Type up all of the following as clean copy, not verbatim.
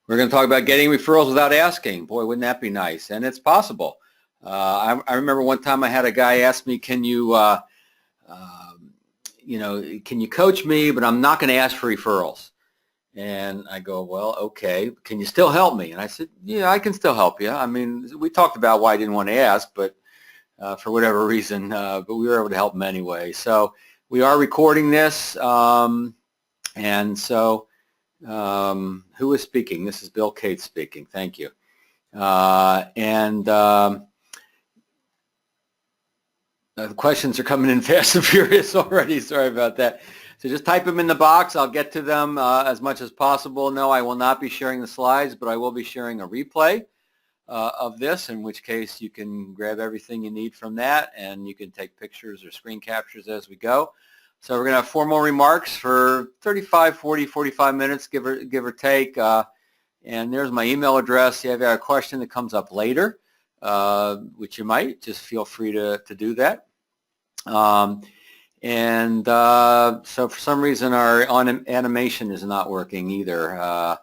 We're going to talk about getting referrals without asking. Boy, wouldn't that be nice? And it's possible. I remember one time I had a guy ask me, can you coach me, but I'm not going to ask for referrals. And I go, well, okay, can you still help me? And I said, yeah, I can still help you. I mean, we talked about why I didn't want to ask, but for whatever reason, but we were able to help him anyway. So we are recording this, and so who is speaking? This is Bill Cates speaking. Thank you. The questions are coming in fast and furious already. Sorry about that. So just type them in the box. I'll get to them as much as possible. No, I will not be sharing the slides, but I will be sharing a replay of this, in which case you can grab everything you need from that, and you can take pictures or screen captures as we go. So we're going to have formal remarks for 35, 40, 45 minutes, give or take. And there's my email address. If you have a question that comes up later, which you might, just feel free to do that. So for some reason our animation is not working either,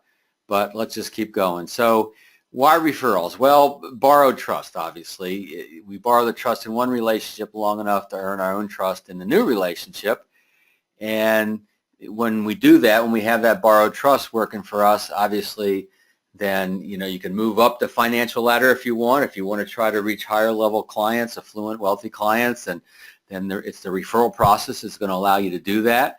but let's just keep going. So why referrals? Well, borrowed trust, obviously. We borrow the trust in one relationship long enough to earn our own trust in the new relationship. And when we do that, when we have that borrowed trust working for us, obviously, then you can move up the financial ladder if you want. If you want to try to reach higher level clients, affluent, wealthy clients, and then it's the referral process is going to allow you to do that.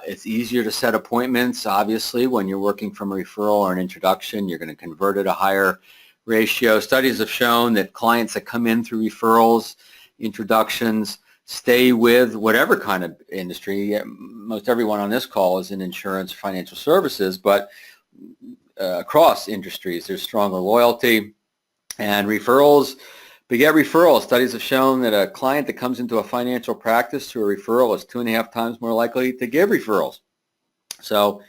It's easier to set appointments, obviously, when you're working from a referral or an introduction. You're going to convert at a higher ratio. Studies have shown that clients that come in through referrals, introductions, stay with whatever kind of industry. Most everyone on this call is in insurance, financial services, but across industries, there's stronger loyalty. And referrals, beget referrals. Studies have shown that a client that comes into a financial practice through a referral is 2.5 times more likely to give referrals. So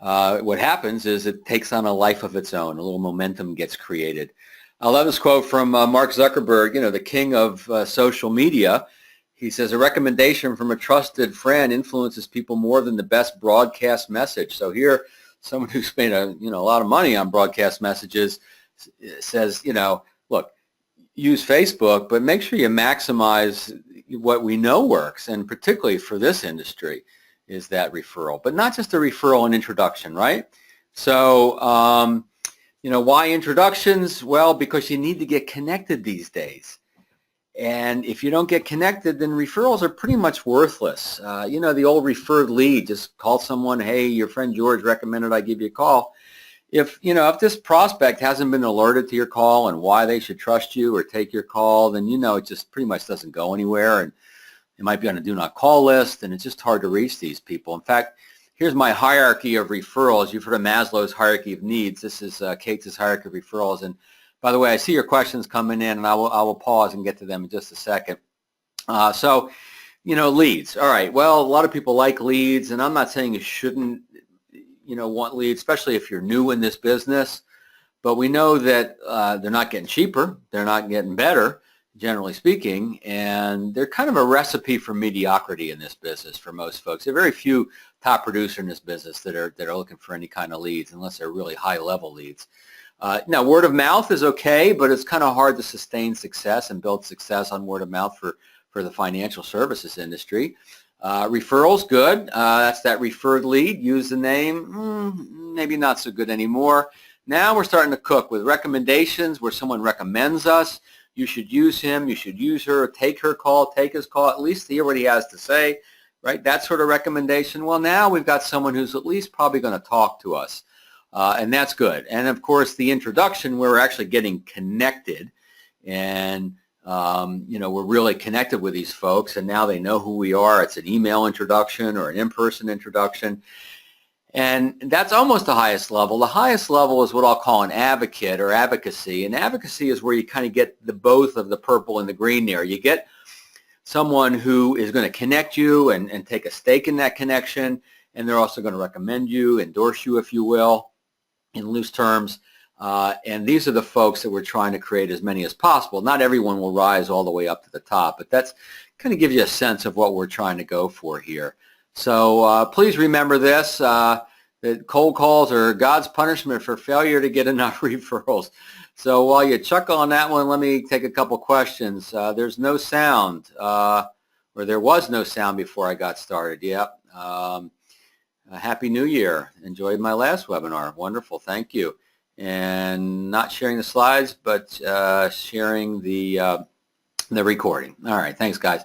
what happens is it takes on a life of its own. A little momentum gets created. I love this quote from Mark Zuckerberg, the king of social media. He says, a recommendation from a trusted friend influences people more than the best broadcast message. So here, someone who's spent a lot of money on broadcast messages says, look, use Facebook, but make sure you maximize what we know works, and particularly for this industry is that referral, but not just a referral and introduction, right? So, why introductions? Well, because you need to get connected these days. And if you don't get connected, then referrals are pretty much worthless. The old referred lead, just call someone, hey, your friend George recommended I give you a call. If this prospect hasn't been alerted to your call and why they should trust you or take your call, then it just pretty much doesn't go anywhere, and it might be on a do not call list, and it's just hard to reach these people. In fact, here's my hierarchy of referrals. You've heard of Maslow's hierarchy of needs. This is Kate's hierarchy of referrals. And by the way, I see your questions coming in, and I will pause and get to them in just a second. Leads. All right. Well, a lot of people like leads, and I'm not saying you shouldn't, want leads, especially if you're new in this business. But we know that they're not getting cheaper. They're not getting better, generally speaking, and they're kind of a recipe for mediocrity in this business for most folks. There are very few top producers in this business that are looking for any kind of leads, unless they're really high-level leads. Now, word of mouth is okay, but it's kind of hard to sustain success and build success on word of mouth for the financial services industry. Referrals, good. That's that referred lead. Use the name, maybe not so good anymore. Now we're starting to cook with recommendations where someone recommends us. You should use him. You should use her. Take her call. Take his call. At least hear what he has to say, right? That sort of recommendation. Well, now we've got someone who's at least probably going to talk to us. And that's good. And of course, the introduction where we're actually getting connected, and we're really connected with these folks, and now they know who we are. It's an email introduction or an in-person introduction, and that's almost the highest level. The highest level is what I'll call an advocate or advocacy, and advocacy is where you kind of get the both of the purple and the green there. You get someone who is going to connect you and take a stake in that connection, and they're also going to recommend you, endorse you, if you will, in loose terms. And these are the folks that we're trying to create as many as possible. Not everyone will rise all the way up to the top, but that's kind of gives you a sense of what we're trying to go for here. So please remember this. that cold calls are God's punishment for failure to get enough referrals. So while you chuckle on that one, let me take a couple questions. There's no sound, or there was no sound before I got started. Yep. Happy New Year. Enjoyed my last webinar. Wonderful. Thank you. And not sharing the slides, but sharing the recording. All right. Thanks, guys.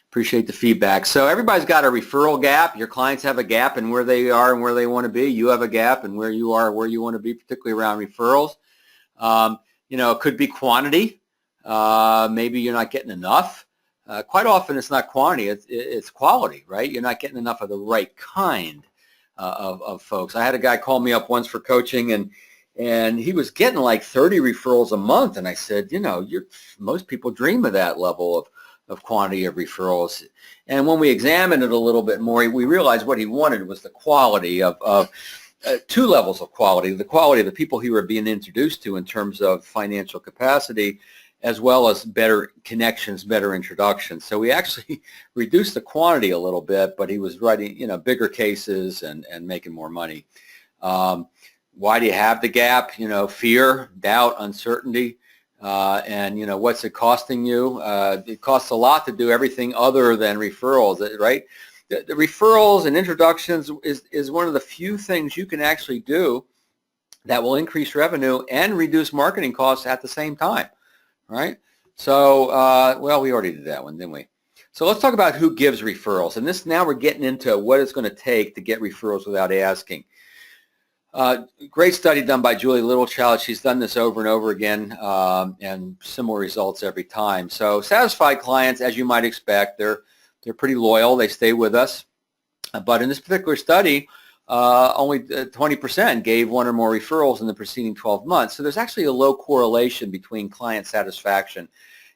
Appreciate the feedback. So everybody's got a referral gap. Your clients have a gap in where they are and where they want to be. You have a gap in where you are, where you want to be, particularly around referrals. It could be quantity. Maybe you're not getting enough. Quite often it's not quantity, it's quality, right? You're not getting enough of the right kind of folks. I had a guy call me up once for coaching, and he was getting like 30 referrals a month. And I said, most people dream of that level of quantity of referrals. And when we examined it a little bit more, we realized what he wanted was the quality of two levels of quality: the quality of the people he were being introduced to in terms of financial capacity, as well as better connections, better introductions. So we actually reduced the quantity a little bit, but he was writing, bigger cases and making more money. Why do you have the gap? Fear, doubt, uncertainty. And what's it costing you? It costs a lot to do everything other than referrals, right? The referrals and introductions is one of the few things you can actually do that will increase revenue and reduce marketing costs at the same time, right? So, well, we already did that one, didn't we? So let's talk about who gives referrals. And now we're getting into what it's going to take to get referrals without asking. Great study done by Julie Littlechild. She's done this over and over again, and similar results every time. So satisfied clients, as you might expect, they're pretty loyal. They stay with us. But in this particular study, only 20% gave one or more referrals in the preceding 12 months. So there's actually a low correlation between client satisfaction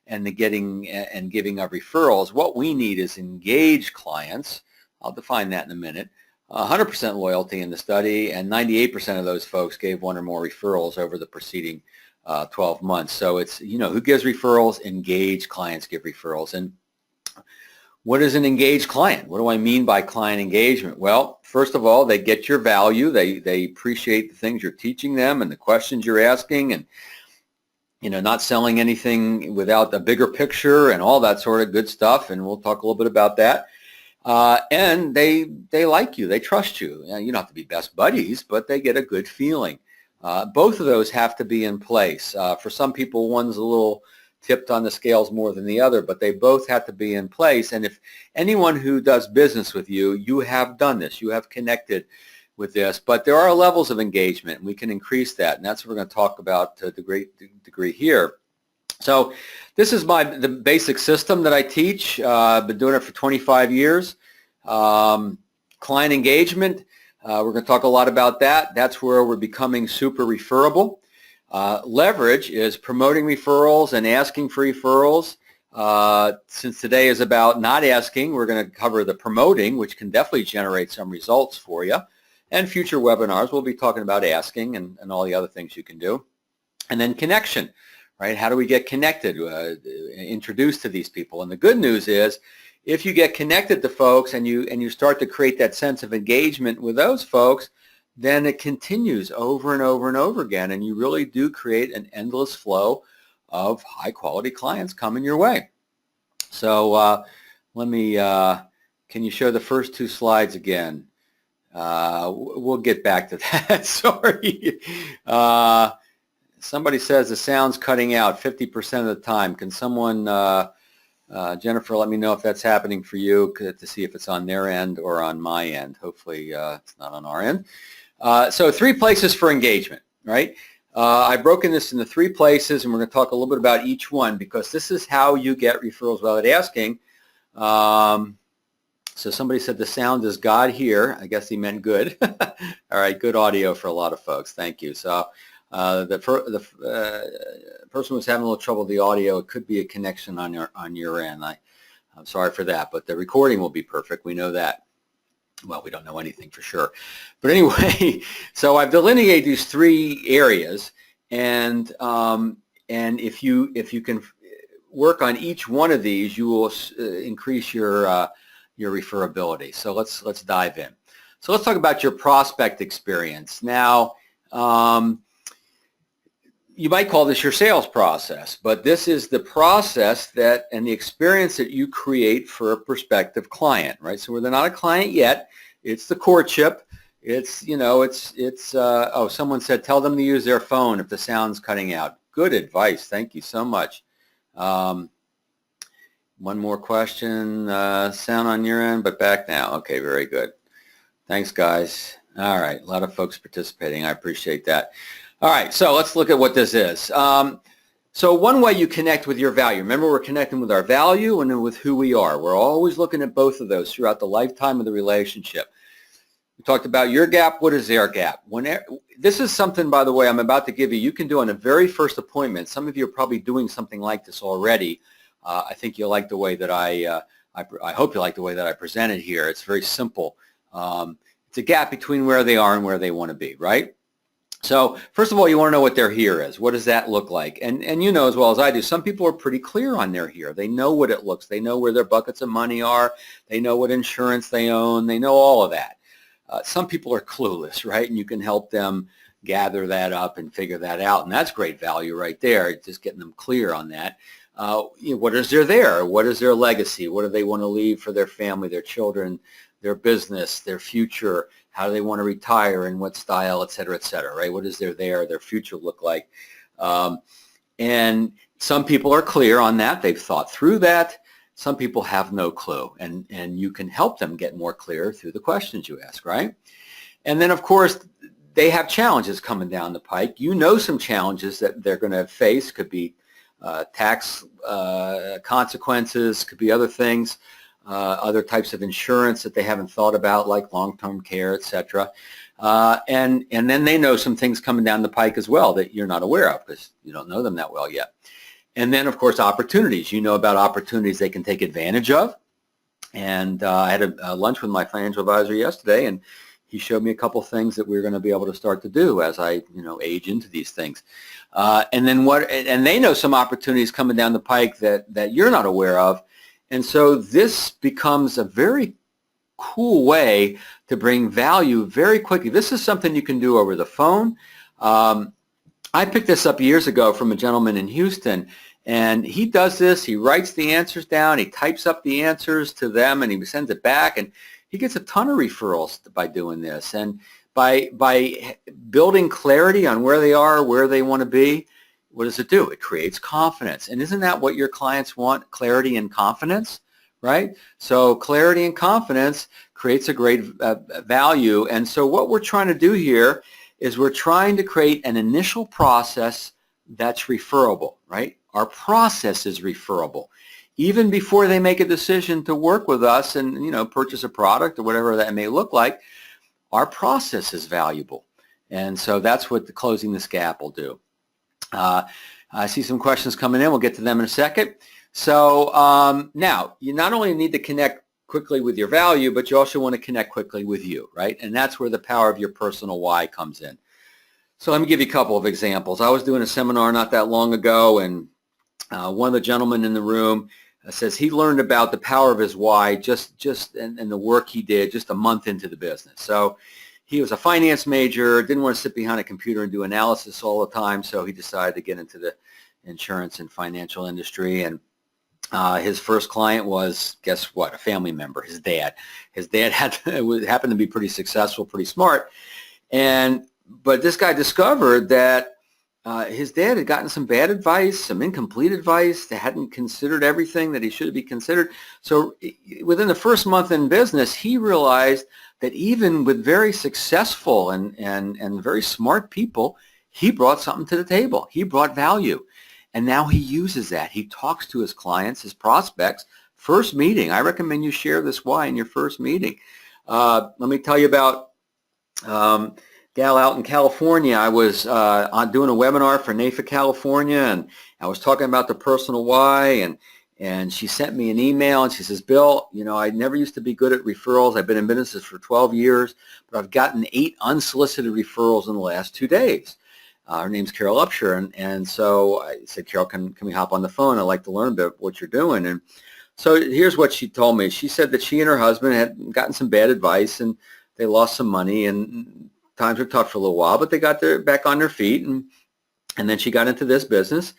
and the getting and giving of referrals. What we need is engaged clients. I'll define that in a minute. 100% loyalty in the study, and 98% of those folks gave one or more referrals over the preceding 12 months. So it's, who gives referrals? Engaged clients give referrals. And what is an engaged client? What do I mean by client engagement? Well, first of all, they get your value. They appreciate the things you're teaching them and the questions you're asking, and not selling anything without a bigger picture and all that sort of good stuff. And we'll talk a little bit about that. And they like you. They trust you. You don't have to be best buddies, but they get a good feeling. Both of those have to be in place. For some people, one's a little tipped on the scales more than the other, but they both have to be in place. And if anyone who does business with you, you have done this. You have connected with this. But there are levels of engagement, and we can increase that. And that's what we're going to talk about to a great degree here. So this is the basic system that I teach. I've been doing it for 25 years. Client engagement, we're going to talk a lot about that. That's where we're becoming super referable. Leverage is promoting referrals and asking for referrals. Since today is about not asking, we're going to cover the promoting, which can definitely generate some results for you. And future webinars, we'll be talking about asking and all the other things you can do. And then connection. Right? How do we get connected, introduced to these people? And the good news is, if you get connected to folks and you start to create that sense of engagement with those folks, then it continues over and over and over again, and you really do create an endless flow of high-quality clients coming your way. So let me, can you show the first two slides again? We'll get back to that. Sorry. Somebody says the sound's cutting out 50% of the time. Can someone, Jennifer, let me know if that's happening for you to see if it's on their end or on my end. Hopefully it's not on our end. So 3 places for engagement, right? I've broken this into 3 places, and we're going to talk a little bit about each one, because this is how you get referrals without asking. So somebody said the sound is God here. I guess he meant good. All right, good audio for a lot of folks. Thank you. So the person was having a little trouble with the audio. It could be a connection on your end. I'm sorry for that, but the recording will be perfect. We know that. Well, we don't know anything for sure. But anyway, so I've delineated these 3 areas, and if you can work on each one of these, you will increase your referability. So let's dive in. So let's talk about your prospect experience. Now, you might call this your sales process, but this is the process that and the experience that you create for a prospective client, right? So where they're not a client yet, it's the courtship. It's, oh, someone said, tell them to use their phone if the sound's cutting out. Good advice. Thank you so much. One more question. Sound on your end, but back now. Okay, very good. Thanks, guys. All right, a lot of folks participating. I appreciate that. All right, so let's look at what this is. So one way you connect with your value. Remember, we're connecting with our value and then with who we are. We're always looking at both of those throughout the lifetime of the relationship. We talked about your gap. What is their gap? This is something, by the way, I'm about to give you. You can do on a very first appointment. Some of you are probably doing something like this already. I think you'll like the way that I hope you like the way that I presented here. It's very simple. It's a gap between where they are and where they want to be, right? So first of all, you want to know what their here is. What does that look like? And you know as well as I do, some people are pretty clear on their here. They know what it looks. They know where their buckets of money are. They know what insurance they own. They know all of that. Some people are clueless, right? And you can help them gather that up and figure that out. And that's great value right there, just getting them clear on that. What is there? What is their legacy? What do they want to leave for their family, their children, their business, their future? How do they want to retire, in what style, et cetera, right? What does their future look like? And some people are clear on that. They've thought through that. Some people have no clue, and you can help them get more clear through the questions you ask, right? And then, of course, they have challenges coming down the pike. You know some challenges that they're going to face. Could be tax consequences, could be other things. Other types of insurance that they haven't thought about, like long-term care, et cetera. And then they know some things coming down the pike as well that you're not aware of because you don't know them that well yet. And then, of course, opportunities. You know about opportunities they can take advantage of. And I had a lunch with my financial advisor yesterday, and he showed me a couple things that we're going to be able to start to do as I, age into these things. And they know some opportunities coming down the pike that you're not aware of. And so this becomes a very cool way to bring value very quickly. This is something you can do over the phone. I picked this up years ago from a gentleman in Houston, and he does this. He writes the answers down. He types up the answers to them, and he sends it back. And he gets a ton of referrals by doing this. And by building clarity on where they are, where they want to be, what does it do? It creates confidence. And isn't that what your clients want? Clarity and confidence, right? So clarity and confidence creates a great value. And so what we're trying to do here is we're trying to create an initial process that's referable, right? Our process is referable. Even before they make a decision to work with us and, purchase a product or whatever that may look like, our process is valuable. And so that's what closing this gap will do. I see some questions coming in. We'll get to them in a second. So now, you not only need to connect quickly with your value, but you also want to connect quickly with you, right? And that's where the power of your personal why comes in. So let me give you a couple of examples. I was doing a seminar not that long ago, and one of the gentlemen in the room says he learned about the power of his why and the work he did just a month into the business. So he was a finance major, didn't want to sit behind a computer and do analysis all the time, so he decided to get into the insurance and financial industry. And his first client was, guess what, a family member, his dad. His dad happened to be pretty successful, pretty smart. But this guy discovered that his dad had gotten some bad advice, some incomplete advice, that hadn't considered everything that he should be considered. So within the first month in business, he realized that even with very successful and very smart people, he brought something to the table. He brought value. And now he uses that. He talks to his clients, his prospects. First meeting. I recommend you share this why in your first meeting. Let me tell you about gal out in California. I was doing a webinar for NAFA California, and I was talking about the personal why, and she sent me an email, and she says, Bill, I never used to be good at referrals. I've been in business for 12 years, but I've gotten 8 unsolicited referrals in the last 2 days. Her name's Carol Upshur, and so I said, Carol, can we hop on the phone? I'd like to learn about what you're doing. And so here's what she told me. She said that she and her husband had gotten some bad advice, and they lost some money and times were tough for a little while, but they got back on their feet, and then she got into this business,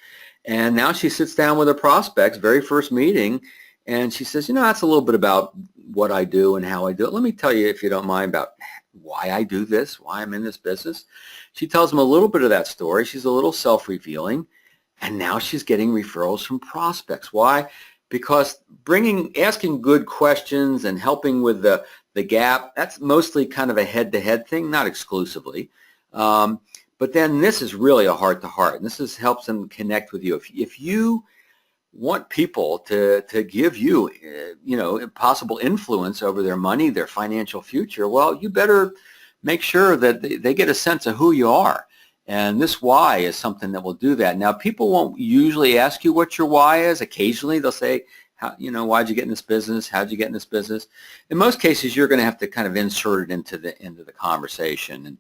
and now she sits down with her prospects, very first meeting, and she says, that's a little bit about what I do and how I do it. Let me tell you, if you don't mind, about why I do this, why I'm in this business. She tells them a little bit of that story. She's a little self-revealing, and now she's getting referrals from prospects. Why? Because asking good questions and helping with the gap, that's mostly kind of a head-to-head thing, not exclusively. But then this is really a heart-to-heart, and this helps them connect with you. If you want people to give you, possible influence over their money, their financial future, well, you better make sure that they get a sense of who you are. And this why is something that will do that. Now, people won't usually ask you what your why is. Occasionally, they'll say, why'd you get in this business? How'd you get in this business? In most cases, you're going to have to kind of insert it into the conversation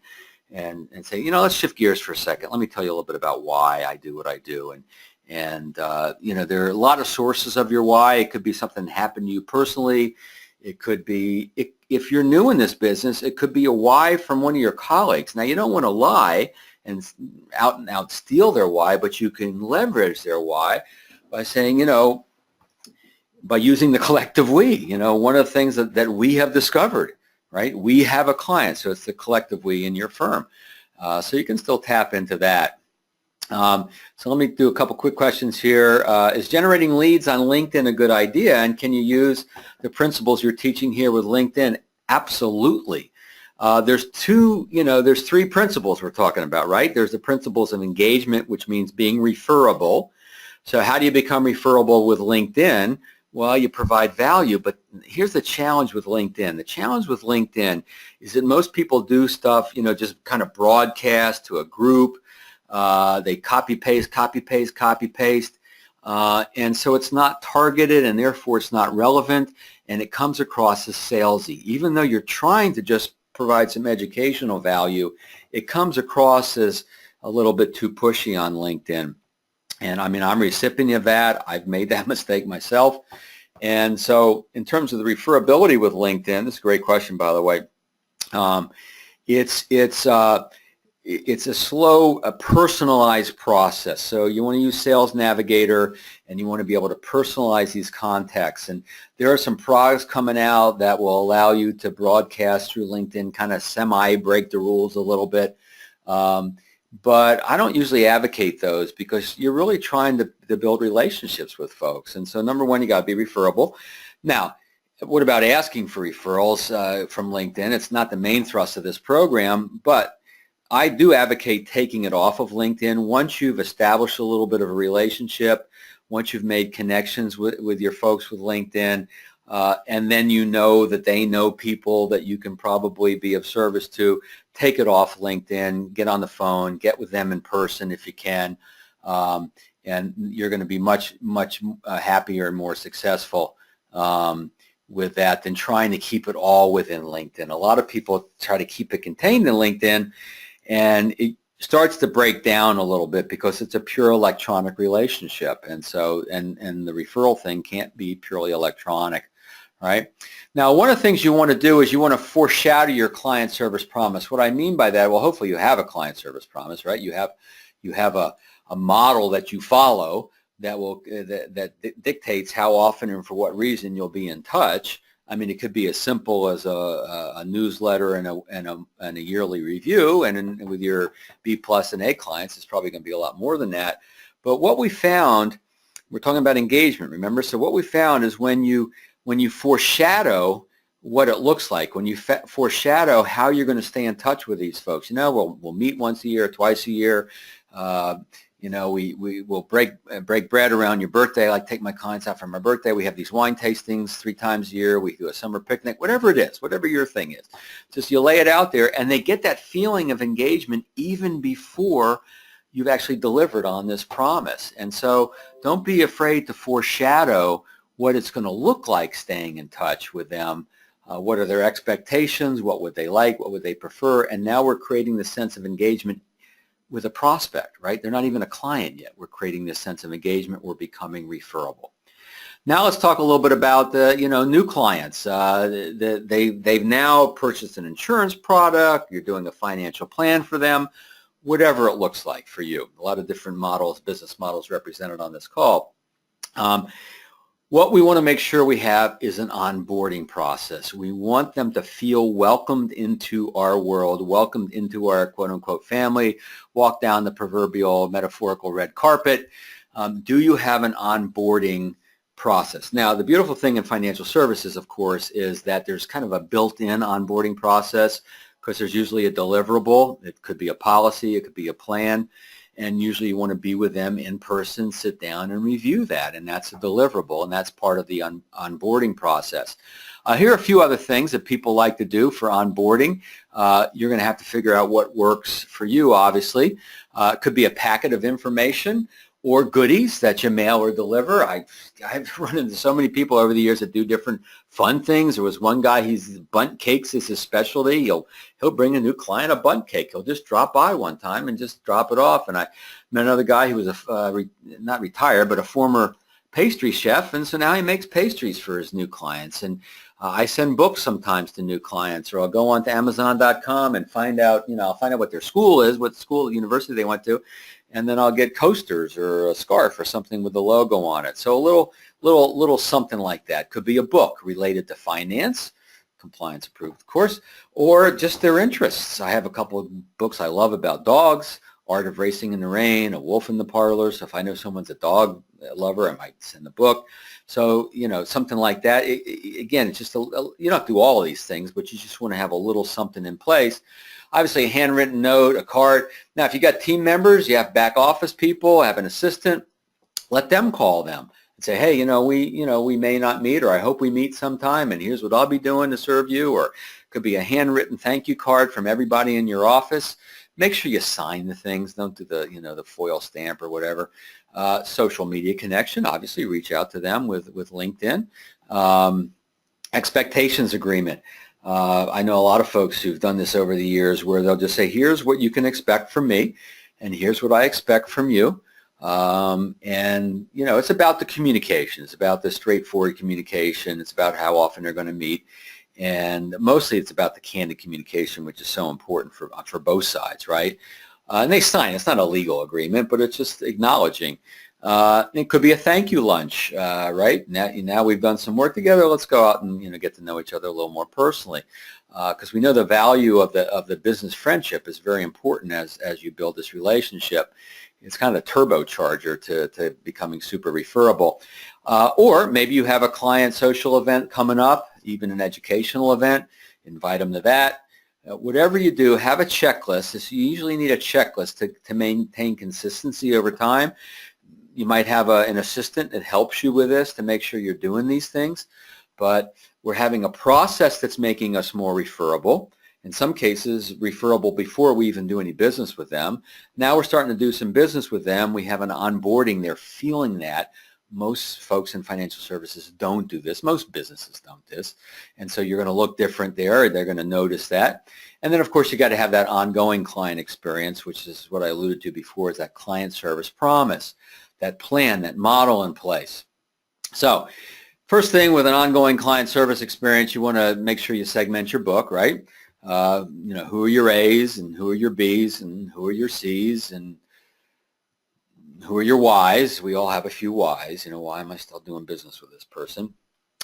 and say, let's shift gears for a second. Let me tell you a little bit about why I do what I do. And there are a lot of sources of your why. It could be something that happened to you personally. It could be, if you're new in this business, it could be a why from one of your colleagues. Now, you don't want to lie and out steal their why, but you can leverage their why by saying, by using the collective we. One of the things that we have discovered, right? We have a client, so it's the collective we in your firm. So you can still tap into that. So let me do a couple quick questions here. Is generating leads on LinkedIn a good idea, and can you use the principles you're teaching here with LinkedIn? Absolutely. There's three principles we're talking about, right? There's the principles of engagement, which means being referable. So how do you become referable with LinkedIn? Well, you provide value, but here's the challenge with LinkedIn. The challenge with LinkedIn is that most people do stuff, just kind of broadcast to a group. They copy paste, and so it's not targeted, and therefore it's not relevant, and it comes across as salesy. Even though you're trying to just provide some educational value, it comes across as a little bit too pushy on LinkedIn. And I'm a recipient of that. I've made that mistake myself. And so in terms of the referability with LinkedIn, this is a great question, by the way. It's a slow, personalized process. So you want to use Sales Navigator, and you want to be able to personalize these contacts. And there are some products coming out that will allow you to broadcast through LinkedIn, kind of semi-break the rules a little bit. But I don't usually advocate those because you're really trying to build relationships with folks. And so number one, you got to be referable. Now, what about asking for referrals from LinkedIn? It's not the main thrust of this program, but I do advocate taking it off of LinkedIn once you've established a little bit of a relationship, once you've made connections with your folks with LinkedIn, and then you know that they know people that you can probably be of service to. Take it off LinkedIn, get on the phone, get with them in person if you can, and you're going to be much happier and more successful with that than trying to keep it all within LinkedIn. A lot of people try to keep it contained in LinkedIn, and it starts to break down a little bit because it's a pure electronic relationship, and so and the referral thing can't be purely electronic. Right? Now, one of the things you want to do is you want to foreshadow your client service promise. What I mean by that, well, hopefully you have a client service promise, right? You have a model that you follow that will that dictates how often and for what reason you'll be in touch. I mean, it could be as simple as a newsletter and a yearly review, and with your B+ and A clients, it's probably going to be a lot more than that. But what we found, we're talking about engagement, remember? So what we found is when you foreshadow what it looks like, when you foreshadow how you're going to stay in touch with these folks, we'll meet once a year, twice a year. We will break bread around your birthday. I like to take my clients out for my birthday. We have these wine tastings 3 times a year. We do a summer picnic, whatever it is, whatever your thing is. Just you lay it out there, and they get that feeling of engagement even before you've actually delivered on this promise. And so don't be afraid to foreshadow what it's going to look like staying in touch with them. What are their expectations? What would they like? What would they prefer? And now we're creating this sense of engagement with a prospect, right? They're not even a client yet. We're creating this sense of engagement. We're becoming referable. Now let's talk a little bit about the, new clients. They've now purchased an insurance product. You're doing a financial plan for them, whatever it looks like for you. A lot of different models, business models represented on this call. What we want to make sure we have is an onboarding process. We want them to feel welcomed into our world, welcomed into our quote-unquote family, walk down the proverbial metaphorical red carpet. Do you have an onboarding process? Now, the beautiful thing in financial services, of course, is that there's kind of a built-in onboarding process because there's usually a deliverable. It could be a policy, it could be a plan. And usually you want to be with them in person, sit down and review that, and that's a deliverable, and that's part of the onboarding process. Here are a few other things that people like to do for onboarding. You're going to have to figure out what works for you, obviously. It could be a packet of information or goodies that you mail or deliver. I've run into so many people over the years that do different fun things. There was one guy, bundt cakes is his specialty. He'll bring a new client a bundt cake. He'll just drop by one time and just drop it off. And I met another guy who was not retired, but a former pastry chef, and so now he makes pastries for his new clients. And I send books sometimes to new clients, or I'll go on to Amazon.com and find out, I'll find out what their school is, what school, university they went to, and then I'll get coasters or a scarf or something with the logo on it. So a little something like that. Could be a book related to finance, compliance approved, of course, or just their interests. I have a couple of books I love about dogs, Art of Racing in the Rain, A Wolf in the Parlor. So if I know someone's a dog lover, I might send the book. So, something like that. Again, it's just, you don't have to do all of these things, but you just want to have a little something in place. Obviously, a handwritten note, a card. Now, if you got team members, you have back office people, have an assistant, let them call them and say, hey, we may not meet, or I hope we meet sometime, and here's what I'll be doing to serve you. Or it could be a handwritten thank you card from everybody in your office. Make sure you sign the things. Don't do the foil stamp or whatever. Social media connection. Obviously, reach out to them with LinkedIn. Expectations agreement. I know a lot of folks who've done this over the years where they'll just say, here's what you can expect from me, and here's what I expect from you. It's about the communication. It's about the straightforward communication. It's about how often they're going to meet. And mostly it's about the candid communication, which is so important for both sides, right? And they sign. It's not a legal agreement, but it's just acknowledging. It could be a thank you lunch, right? Now we've done some work together. Let's go out and get to know each other a little more personally, because we know the value of the business friendship is very important as you build this relationship. It's kind of a turbocharger to becoming super referable. Or maybe you have a client social event coming up, even an educational event. Invite them to that. Whatever you do, have a checklist. You usually need a checklist to maintain consistency over time. You might have an assistant that helps you with this to make sure you're doing these things, but we're having a process that's making us more referable. In some cases, referable before we even do any business with them. Now we're starting to do some business with them. We have an onboarding. They're feeling that. Most folks in financial services don't do this. Most businesses don't do this. And so you're going to look different there. They're going to notice that. And then, of course, you got to have that ongoing client experience, which is what I alluded to before, is that client service promise, that plan, that model in place. So first thing with an ongoing client service experience, you want to make sure you segment your book, right? Who are your A's and who are your B's and who are your C's and who are your Y's? We all have a few Y's. Why am I still doing business with this person?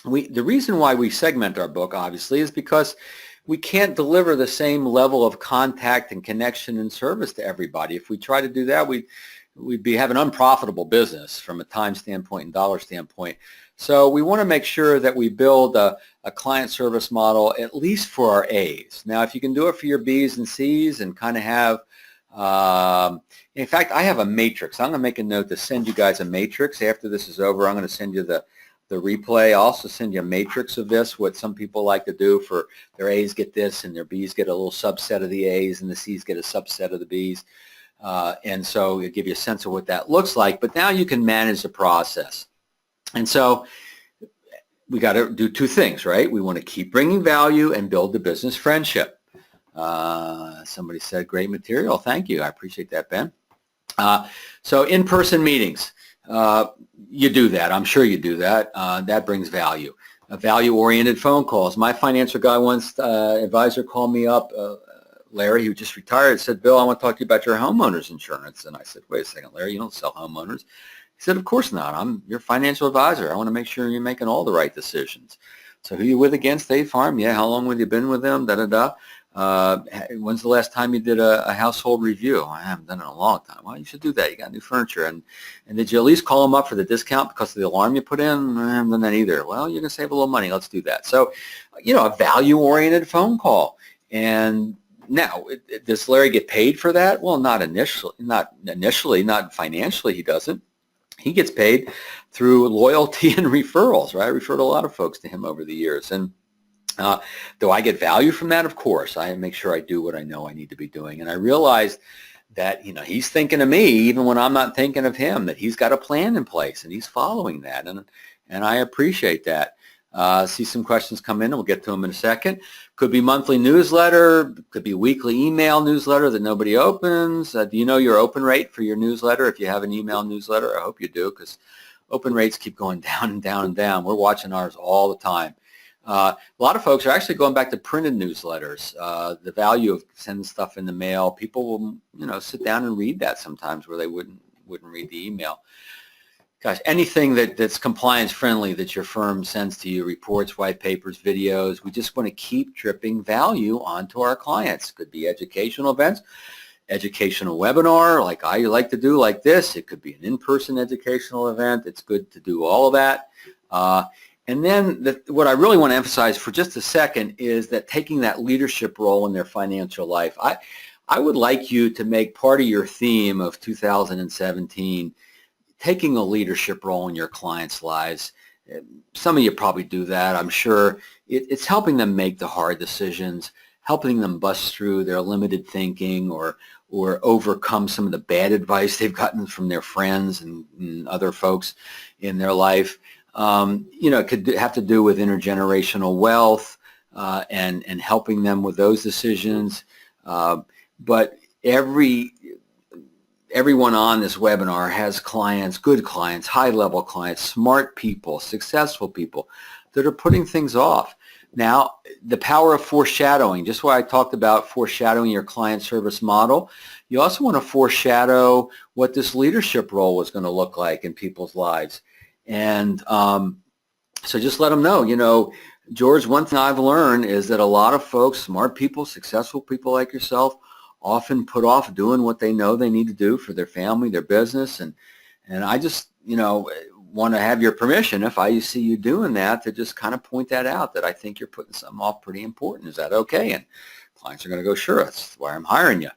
The reason why we segment our book, obviously, is because we can't deliver the same level of contact and connection and service to everybody. If we try to do that, we'd be having unprofitable business from a time standpoint and dollar standpoint. So we want to make sure that we build a client service model, at least for our A's. Now, if you can do it for your B's and C's and kind of have, in fact, I have a matrix. I'm going to make a note to send you guys a matrix. After this is over, I'm going to send you the replay. I'll also send you a matrix of this, what some people like to do for their A's get this and their B's get a little subset of the A's and the C's get a subset of the B's. And so it'll give you a sense of what that looks like. But now you can manage the process. And so we got to do two things, right? We want to keep bringing value and build the business friendship. Somebody said, great material. Thank you. I appreciate that, Ben. So in-person meetings. you do that. I'm sure you do that. That brings value. Value-oriented phone calls. My financial guy once, advisor called me up, Larry, who just retired, said, Bill, I want to talk to you about your homeowner's insurance. And I said, wait a second, Larry, you don't sell homeowners. He said, of course not. I'm your financial advisor. I want to make sure you're making all the right decisions. So who you with again? State Farm? Yeah. How long have you been with them? Da-da-da. When's the last time you did a household review? I haven't done it in a long time. Well, you should do that. You got new furniture. And did you at least call them up for the discount because of the alarm you put in? I haven't done that either. Well, you're going to save a little money. Let's do that. So, a value-oriented phone call. And now, does Larry get paid for that? Well, not initially, not financially, he doesn't. He gets paid through loyalty and referrals, right? I referred a lot of folks to him over the years. And do I get value from that? Of course. I make sure I do what I know I need to be doing. And I realize that, he's thinking of me even when I'm not thinking of him, that he's got a plan in place and he's following that. And I appreciate that. See some questions come in, and we'll get to them in a second. Could be monthly newsletter, could be weekly email newsletter that nobody opens. Do you know your open rate for your newsletter if you have an email newsletter? I hope you do, because open rates keep going down and down and down. We're watching ours all the time. A lot of folks are actually going back to printed newsletters. The value of sending stuff in the mail, people will sit down and read that sometimes where they wouldn't read the email. Gosh, anything that's compliance friendly that your firm sends to you, reports, white papers, videos, we just want to keep dripping value onto our clients. Could be educational events, educational webinar like I like to do like this. It could be an in-person educational event. It's good to do all of that. And then what I really want to emphasize for just a second is that taking that leadership role in their financial life. I would like you to make part of your theme of 2017 taking a leadership role in your clients' lives. Some of you probably do that, I'm sure. It's helping them make the hard decisions, helping them bust through their limited thinking or overcome some of the bad advice they've gotten from their friends and other folks in their life. It could have to do with intergenerational wealth and helping them with those decisions. But everyone on this webinar has clients, good clients, high-level clients, smart people, successful people that are putting things off. Now, the power of foreshadowing, just what I talked about foreshadowing your client service model, you also want to foreshadow what this leadership role is going to look like in people's lives. And so just let them know, George, one thing I've learned is that a lot of folks, smart people, successful people like yourself, often put off doing what they know they need to do for their family, their business. And I just, want to have your permission, if I see you doing that, to just kind of point that out, that I think you're putting something off pretty important. Is that okay? And clients are going to go, sure, that's why I'm hiring you.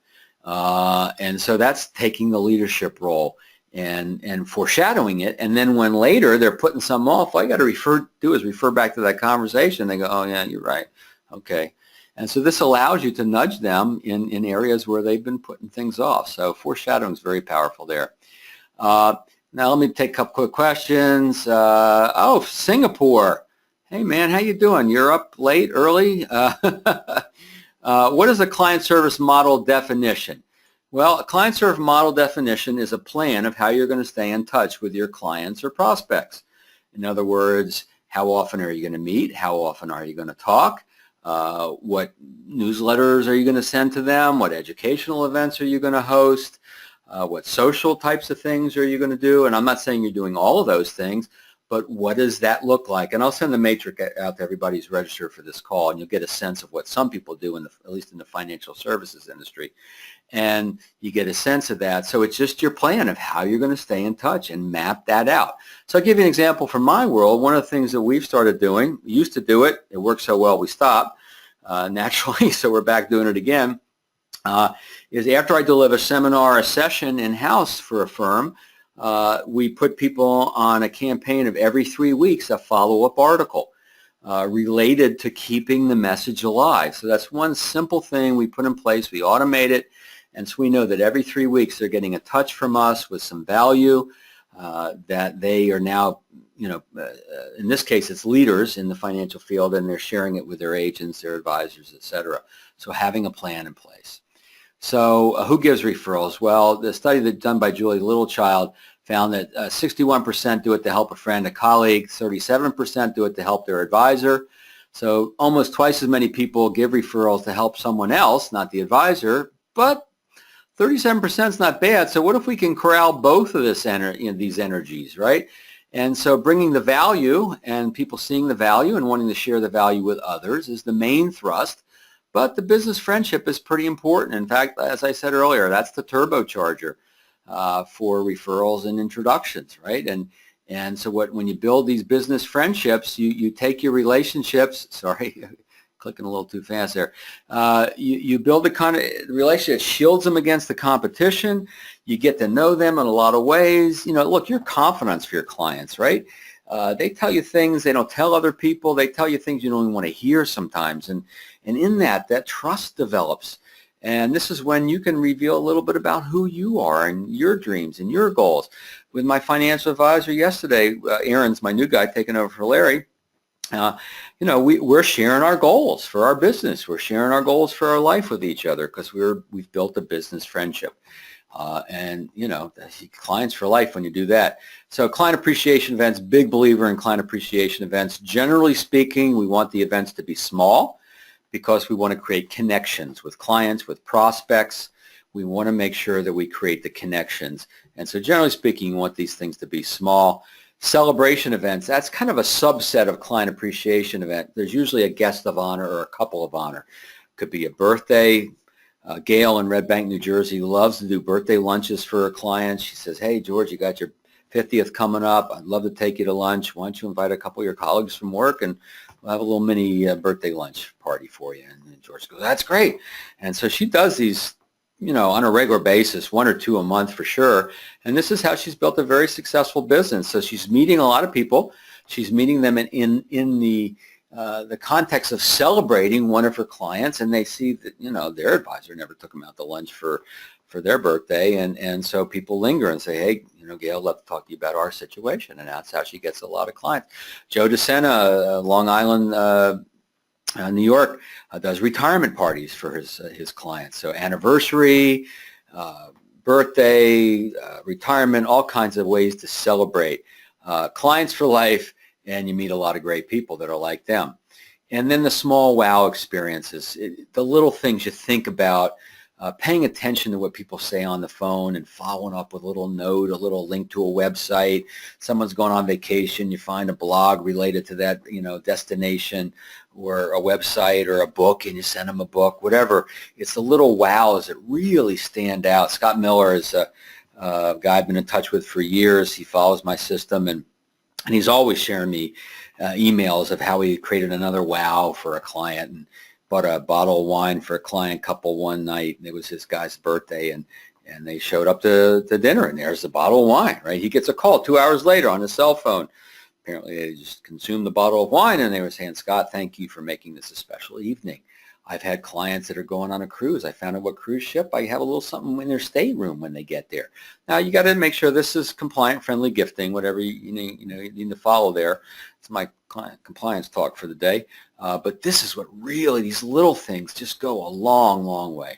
And so that's taking the leadership role and foreshadowing it. And then when later they're putting something off, all you got to do is refer back to that conversation. They go, oh, yeah, you're right. Okay. And so this allows you to nudge them in areas where they've been putting things off. So foreshadowing is very powerful there. Now let me take a couple quick questions. Singapore. Hey, man, how you doing? You're up late, early? What is a client service model definition? Well, a client service model definition is a plan of how you're going to stay in touch with your clients or prospects. In other words, how often are you going to meet? How often are you going to talk? What newsletters are you going to send to them? What educational events are you going to host? What social types of things are you going to do? And I'm not saying you're doing all of those things, but what does that look like? And I'll send the matrix out to everybody who's registered for this call, and you'll get a sense of what some people do, at least in the financial services industry. And you get a sense of that. So it's just your plan of how you're going to stay in touch and map that out. So I'll give you an example from my world. One of the things that we've started doing, we used to do it. It worked so well we stopped naturally, so we're back doing it again, is after I deliver a seminar, a session in-house for a firm, we put people on a campaign of every 3 weeks, a follow-up article related to keeping the message alive. So that's one simple thing we put in place. We automate it. And so we know that every 3 weeks they're getting a touch from us with some value that they are now, in this case it's leaders in the financial field, and they're sharing it with their agents, their advisors, etc. So having a plan in place. So who gives referrals? Well, the study that's done by Julie Littlechild found that 61% do it to help a friend, a colleague, 37% do it to help their advisor. So almost twice as many people give referrals to help someone else, not the advisor, but 37% is not bad. So what if we can corral both of these energies, right? And so bringing the value and people seeing the value and wanting to share the value with others is the main thrust. But the business friendship is pretty important. In fact, as I said earlier, that's the turbocharger for referrals and introductions, right? And so when you build these business friendships, you take your relationships, sorry, clicking a little too fast there. You build the kind of relationship that shields them against the competition. You get to know them in a lot of ways. Look, you're confidence for your clients, right? They tell you things they don't tell other people. They tell you things you don't even want to hear sometimes. And in that trust develops. And this is when you can reveal a little bit about who you are and your dreams and your goals. With my financial advisor yesterday, Aaron's my new guy taking over for Larry. We're sharing our goals for our business. We're sharing our goals for our life with each other because we've built a business friendship. Clients for life when you do that. So client appreciation events, big believer in client appreciation events. Generally speaking, we want the events to be small because we want to create connections with clients, with prospects. We want to make sure that we create the connections. And so generally speaking, you want these things to be small. Celebration events, that's kind of a subset of client appreciation event. There's usually a guest of honor or a couple of honor. Could be a birthday. Gail in Red Bank, New Jersey loves to do birthday lunches for her clients. She says, hey, George, you got your 50th coming up. I'd love to take you to lunch. Why don't you invite a couple of your colleagues from work and we'll have a little mini birthday lunch party for you. And George goes, that's great. And so she does these, on a regular basis, 1 or 2 a month for sure. And this is how she's built a very successful business. So she's meeting a lot of people. She's meeting them in the context of celebrating one of her clients, and they see that, their advisor never took them out to lunch for their birthday. And so people linger and say, hey, Gail, I'd love to talk to you about our situation. And that's how she gets a lot of clients. Joe DeSena, Long Island, New York, does retirement parties for his clients. So anniversary, birthday, retirement, all kinds of ways to celebrate. Clients for life, and you meet a lot of great people that are like them. And then the small wow experiences, the little things you think about, paying attention to what people say on the phone and following up with a little note, a little link to a website. Someone's going on vacation, you find a blog related to that, destination or a website or a book, and you send them a book, whatever. It's the little wows that really stand out. Scott Miller is a guy I've been in touch with for years. He follows my system, and he's always sharing me emails of how he created another wow for a client and bought a bottle of wine for a client couple one night. And it was his guy's birthday, and they showed up to dinner, and there's the bottle of wine, right? He gets a call 2 hours later on his cell phone. Apparently they just consumed the bottle of wine, and they were saying, Scott, thank you for making this a special evening. I've had clients that are going on a cruise. I found out what cruise ship. I have a little something in their stateroom when they get there. Now, you got to make sure this is compliant-friendly gifting, whatever you need to follow there. It's my client compliance talk for the day. But this is what really, these little things just go a long, long way.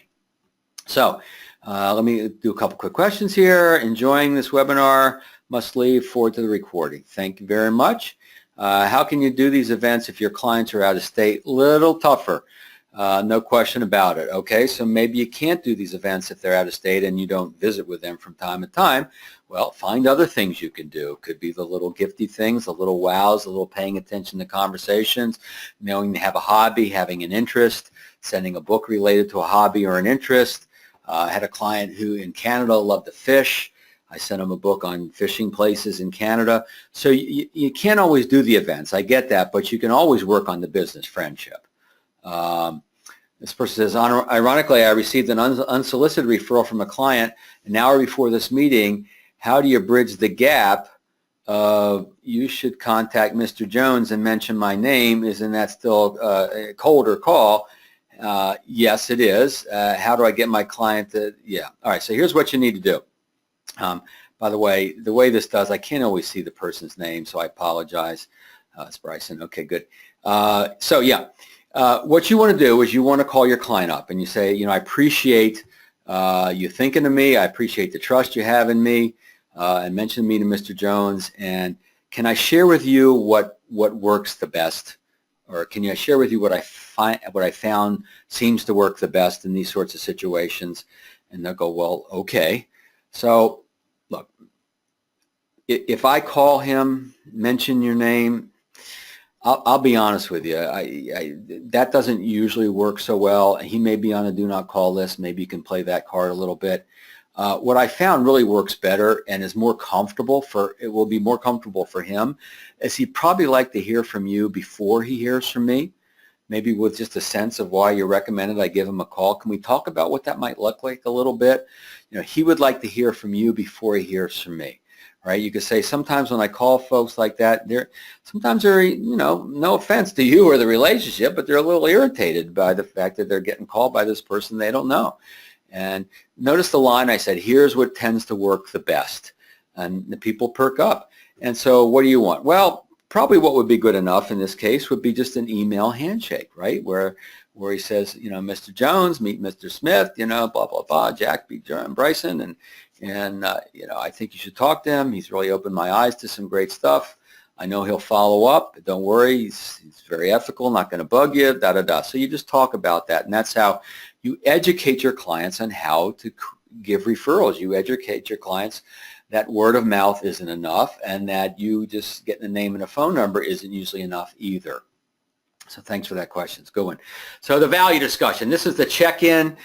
So let me do a couple quick questions here. Enjoying this webinar? Must leave. Forward to the recording. Thank you very much. How can you do these events if your clients are out of state? Little tougher. No question about it. Okay, so maybe you can't do these events if they're out of state and you don't visit with them from time to time. Well, find other things you can do. Could be the little gifty things, the little wows, the little paying attention to conversations, knowing they have a hobby, having an interest, sending a book related to a hobby or an interest. I had a client who in Canada loved to fish. I sent him a book on fishing places in Canada. So you can't always do the events. I get that, but you can always work on the business friendship. This person says, ironically, I received an unsolicited referral from a client an hour before this meeting. How do you bridge the gap of you should contact Mr. Jones and mention my name? Isn't that still a colder call? Yes, it is. How do I get my client to, yeah. All right, so here's what you need to do. By the way this does, I can't always see the person's name, so I apologize. It's Bryson. Okay, good. So yeah. What you want to do is you want to call your client up and you say, I appreciate you thinking of me. I appreciate the trust you have in me. and mention me to Mr. Jones, and can I share with you what works the best, or can I share with you what I found seems to work the best in these sorts of situations? And they'll go, well, okay. So look, if I call him, mention your name, I'll be honest with you. That doesn't usually work so well. He may be on a do not call list. Maybe you can play that card a little bit. What I found really works better and is more comfortable it will be more comfortable for him, is he'd probably like to hear from you before he hears from me, maybe with just a sense of why you recommended I give him a call. Can we talk about what that might look like a little bit? He would like to hear from you before he hears from me. Right? You could say sometimes when I call folks like that, sometimes they're, no offense to you or the relationship, but they're a little irritated by the fact that they're getting called by this person they don't know. And notice the line I said, here's what tends to work the best. And the people perk up. And so what do you want? Well, probably what would be good enough in this case would be just an email handshake, right? Where he says, Mr. Jones, meet Mr. Smith, blah, blah, blah, Jack, B. John, Bryson, and I think you should talk to him. He's really opened my eyes to some great stuff. I know he'll follow up, but don't worry. He's very ethical, not going to bug you, da-da-da. So you just talk about that, and that's how you educate your clients on how to give referrals. You educate your clients that word of mouth isn't enough, and that you just getting a name and a phone number isn't usually enough either. So thanks for that question. It's a good one. So the value discussion. This is the check-in.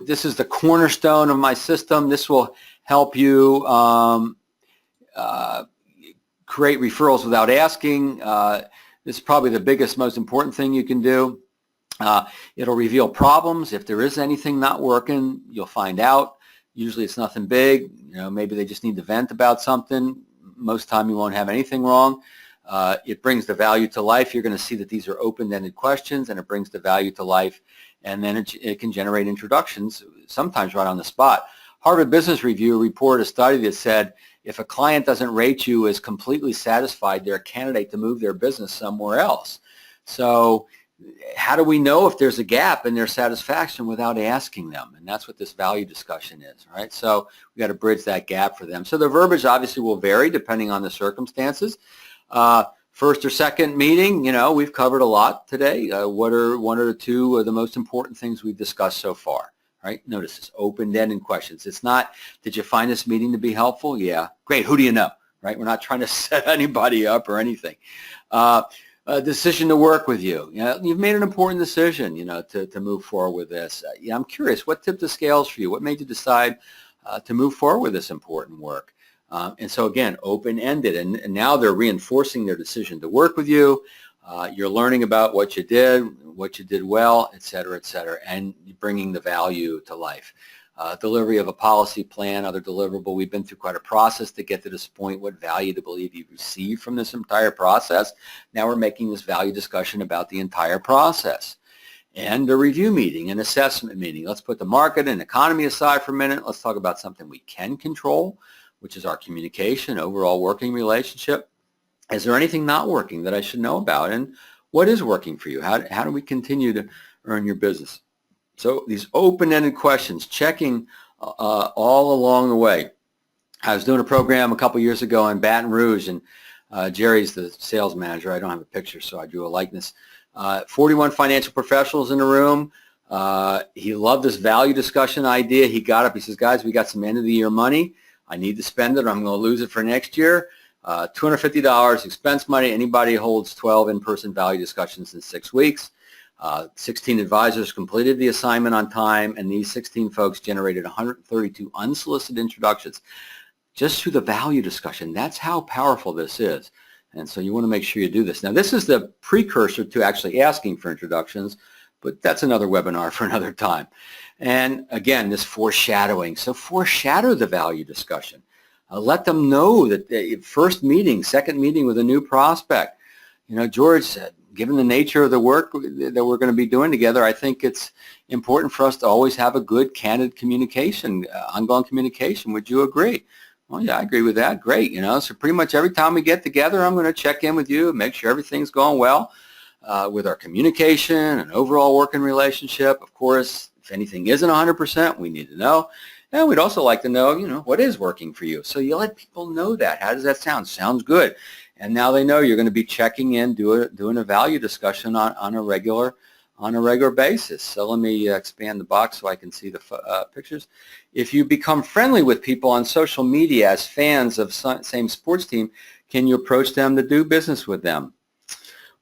This is the cornerstone of my system. This will help you create referrals without asking. This is probably the biggest, most important thing you can do. It'll reveal problems. If there is anything not working, you'll find out. Usually it's nothing big. Maybe they just need to vent about something. Most time you won't have anything wrong. It brings the value to life. You're going to see that these are open-ended questions, and it brings the value to life. And then it can generate introductions, sometimes right on the spot. Harvard Business Review reported a study that said if a client doesn't rate you as completely satisfied, they're a candidate to move their business somewhere else. So how do we know if there's a gap in their satisfaction without asking them? And that's what this value discussion is, right? So we got to bridge that gap for them. So the verbiage obviously will vary depending on the circumstances. First or second meeting, we've covered a lot today. What are one or two of the most important things we've discussed so far, right? Notice this, open-ended questions. It's not, did you find this meeting to be helpful? Yeah. Great. Who do you know, right? We're not trying to set anybody up or anything. A decision to work with you. You've made an important decision, to move forward with this. I'm curious, what tipped the scales for you? What made you decide to move forward with this important work? And so again, open-ended, and now they're reinforcing their decision to work with you. You're learning about what you did well, et cetera, and bringing the value to life. Delivery of a policy plan, other deliverable. We've been through quite a process to get to this point, what value to believe you've received from this entire process. Now we're making this value discussion about the entire process. And a review meeting, an assessment meeting. Let's put the market and economy aside for a minute. Let's talk about something we can control, which is our communication, overall working relationship. Is there anything not working that I should know about? And what is working for you? How do we continue to earn your business? So these open-ended questions, checking all along the way. I was doing a program a couple years ago in Baton Rouge, and Jerry's the sales manager. I don't have a picture, so I drew a likeness. 41 financial professionals in the room. He loved this value discussion idea. He got up. He says, guys, we got some end-of-the-year money. I need to spend it. I'm going to lose it for next year. $250 expense money. Anybody holds 12 in-person value discussions in 6 weeks. 16 advisors completed the assignment on time, and these 16 folks generated 132 unsolicited introductions just through the value discussion. That's how powerful this is. And so you want to make sure you do this. Now, this is the precursor to actually asking for introductions, but that's another webinar for another time. And again, this foreshadowing. So foreshadow the value discussion. Let them know that the first meeting, second meeting with a new prospect. George said, given the nature of the work that we're going to be doing together, I think it's important for us to always have a good, candid communication, ongoing communication. Would you agree? Well, yeah, I agree with that. Great. So pretty much every time we get together, I'm going to check in with you, make sure everything's going well with our communication and overall working relationship. Of course, if anything isn't 100%, we need to know. And we'd also like to know, what is working for you. So you let people know that. How does that sound? Sounds good. And now they know you're going to be checking in, doing a value discussion on a regular basis. So let me expand the box so I can see the pictures. If you become friendly with people on social media as fans of same sports team, can you approach them to do business with them?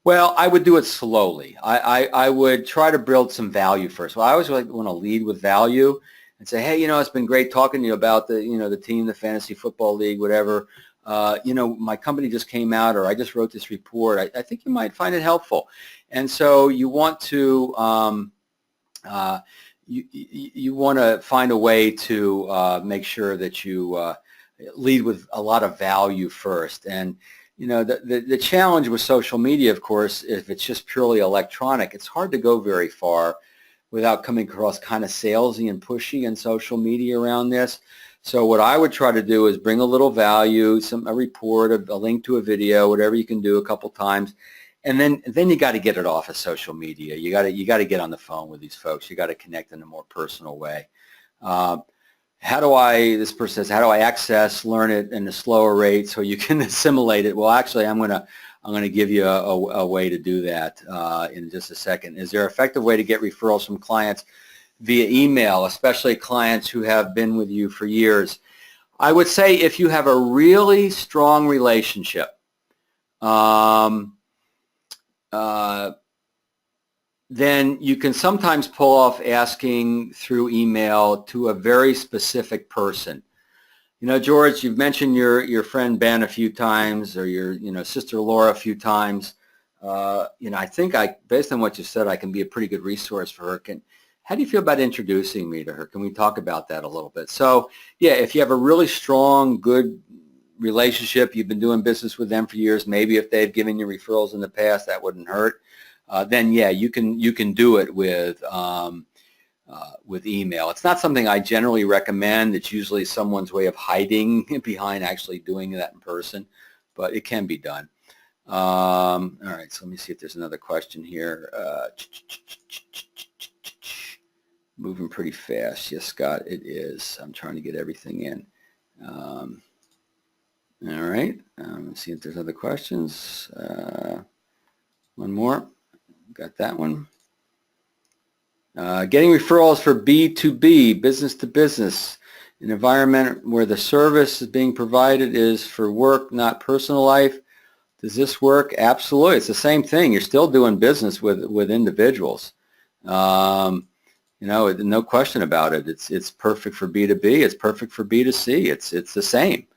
Well, I would do it slowly. I would try to build some value first. Well, I always want to lead with value and say, hey, it's been great talking to you about the team, the fantasy football league, whatever. My company just came out, or I just wrote this report. I think you might find it helpful. And so you want to you want to find a way to make sure that you lead with a lot of value first. And the challenge with social media, of course, if it's just purely electronic, it's hard to go very far without coming across kind of salesy and pushy in social media around this. So what I would try to do is bring a little value, a report, a link to a video, whatever you can do a couple times, and then you got to get it off of social media. You got to get on the phone with these folks. You got to connect in a more personal way. This person says, how do I access, learn it in a slower rate so you can assimilate it? Well, actually, I'm going to give you a way to do that in just a second. Is there an effective way to get referrals from clients via email, especially clients who have been with you for years? I would say if you have a really strong relationship, then you can sometimes pull off asking through email to a very specific person. George, you've mentioned your friend Ben a few times, or your sister Laura a few times. I think based on what you said, I can be a pretty good resource for her. How do you feel about introducing me to her? Can we talk about that a little bit? So yeah, if you have a really strong, good relationship, you've been doing business with them for years, maybe if they've given you referrals in the past, that wouldn't hurt. Then yeah, you can do it with email. It's not something I generally recommend. It's usually someone's way of hiding behind actually doing that in person, but it can be done. All right, so let me see if there's another question here. Moving pretty fast. Yes, Scott, it is. I'm trying to get everything in. All right, let's see if there's other questions. One more. Got that one. Getting referrals for B2B, business to business, an environment where the service is being provided is for work, not personal life. Does this work? Absolutely. It's the same thing. You're still doing business with individuals. No question about it. It's perfect for B2B. It's perfect for B2C. It's the same.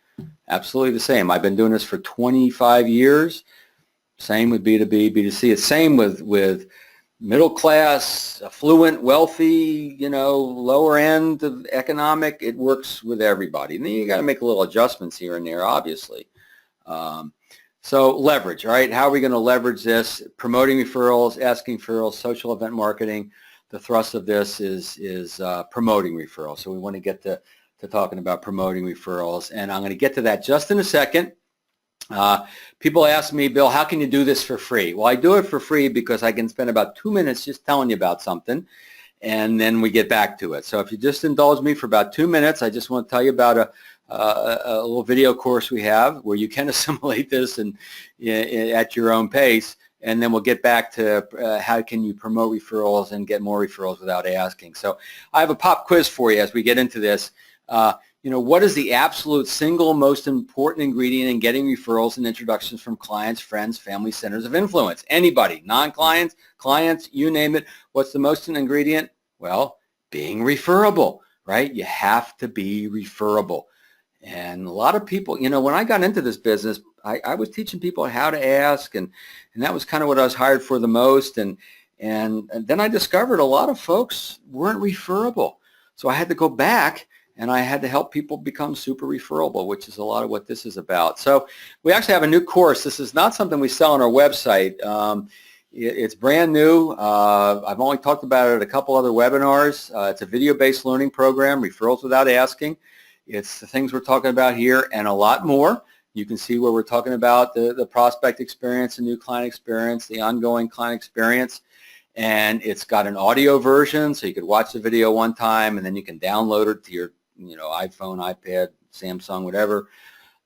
Absolutely the same. I've been doing this for 25 years. Same with B2B, B2C. It's same with middle class, affluent, wealthy, lower end of economic. It works with everybody. And then you got to make a little adjustments here and there, obviously. So leverage, all right? How are we going to leverage this? Promoting referrals, asking referrals, social event marketing. The thrust of this is promoting referrals. So we want to get to talking about promoting referrals. And I'm going to get to that just in a second. People ask me, Bill, how can you do this for free? Well, I do it for free because I can spend about 2 minutes just telling you about something, and then we get back to it. So if you just indulge me for about 2 minutes, I just want to tell you about a little video course we have where you can assimilate this at your own pace, and then we'll get back to how can you promote referrals and get more referrals without asking. So I have a pop quiz for you as we get into this. What is the absolute single most important ingredient in getting referrals and introductions from clients, friends, family, centers of influence? Anybody, non-clients, clients, you name it. What's the most ingredient? Well, being referable, right? You have to be referable. And a lot of people, when I got into this business, I was teaching people how to ask, and that was kind of what I was hired for the most. And then I discovered a lot of folks weren't referable. So I had to go back and I had to help people become super referable, which is a lot of what this is about. So we actually have a new course. This is not something we sell on our website. It's brand new. I've only talked about it at a couple other webinars. It's a video-based learning program, Referrals Without Asking. It's the things we're talking about here and a lot more. You can see where we're talking about the prospect experience, the new client experience, the ongoing client experience. And it's got an audio version, so you could watch the video one time, and then you can download it to your iPhone, iPad, Samsung, whatever,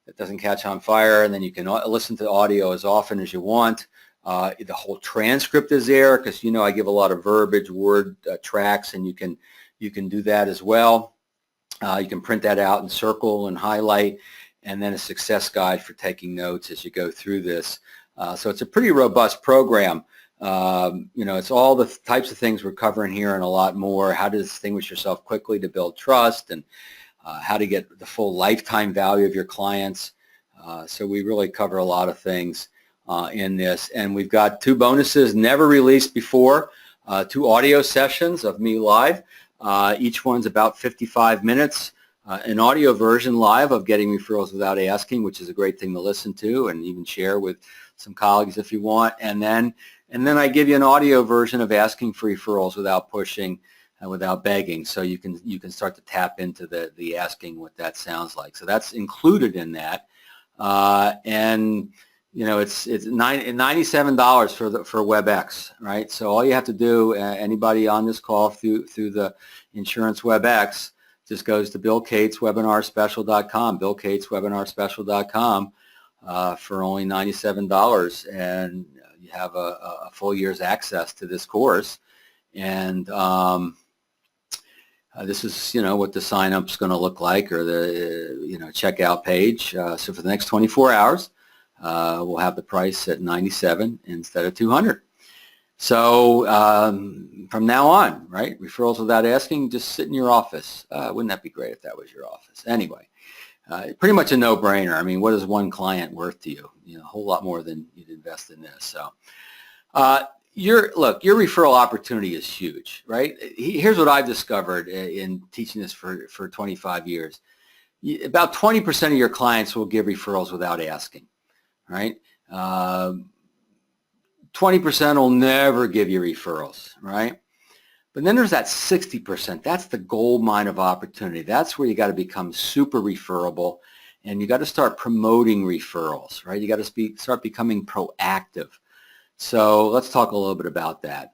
that doesn't catch on fire, and then you can listen to audio as often as you want. The whole transcript is there because I give a lot of verbiage, word tracks, and you can do that as well. You can print that out and circle and highlight, and then a success guide for taking notes as you go through this. So it's a pretty robust program. It's all the types of things we're covering here and a lot more. How to distinguish yourself quickly to build trust, and how to get the full lifetime value of your clients. So we really cover a lot of things in this. And we've got 2 bonuses never released before, 2 audio sessions of me live. Each one's about 55 minutes. An audio version live of Getting Referrals Without Asking, which is a great thing to listen to and even share with some colleagues if you want. And then I give you an audio version of Asking for Referrals Without Pushing and Without Begging, so you can start to tap into the asking, what that sounds like. So that's included in that, and it's $97 for WebEx, right? So all you have to do, anybody on this call through the Insurance WebEx, just goes to BillCatesWebinarSpecial.com, BillCatesWebinarSpecial.com, for only $97, and you have a full year's access to this course. And this is, what the sign-up's going to look like, or the, checkout page. So for the next 24 hours, we'll have the price at $97 instead of $200. So from now on, right, Referrals Without Asking, just sit in your office. Wouldn't that be great if that was your office? Anyway, pretty much a no-brainer. I mean, what is one client worth to you? A whole lot more than you'd invest in this. So your referral opportunity is huge, right? Here's what I've discovered in teaching this for 25 years. About 20% of your clients will give referrals without asking, right? 20% will never give you referrals, right? But then there's that 60%. That's the gold mine of opportunity. That's where you got to become super referable, and you got to start promoting referrals, right? You got to start becoming proactive. So let's talk a little bit about that.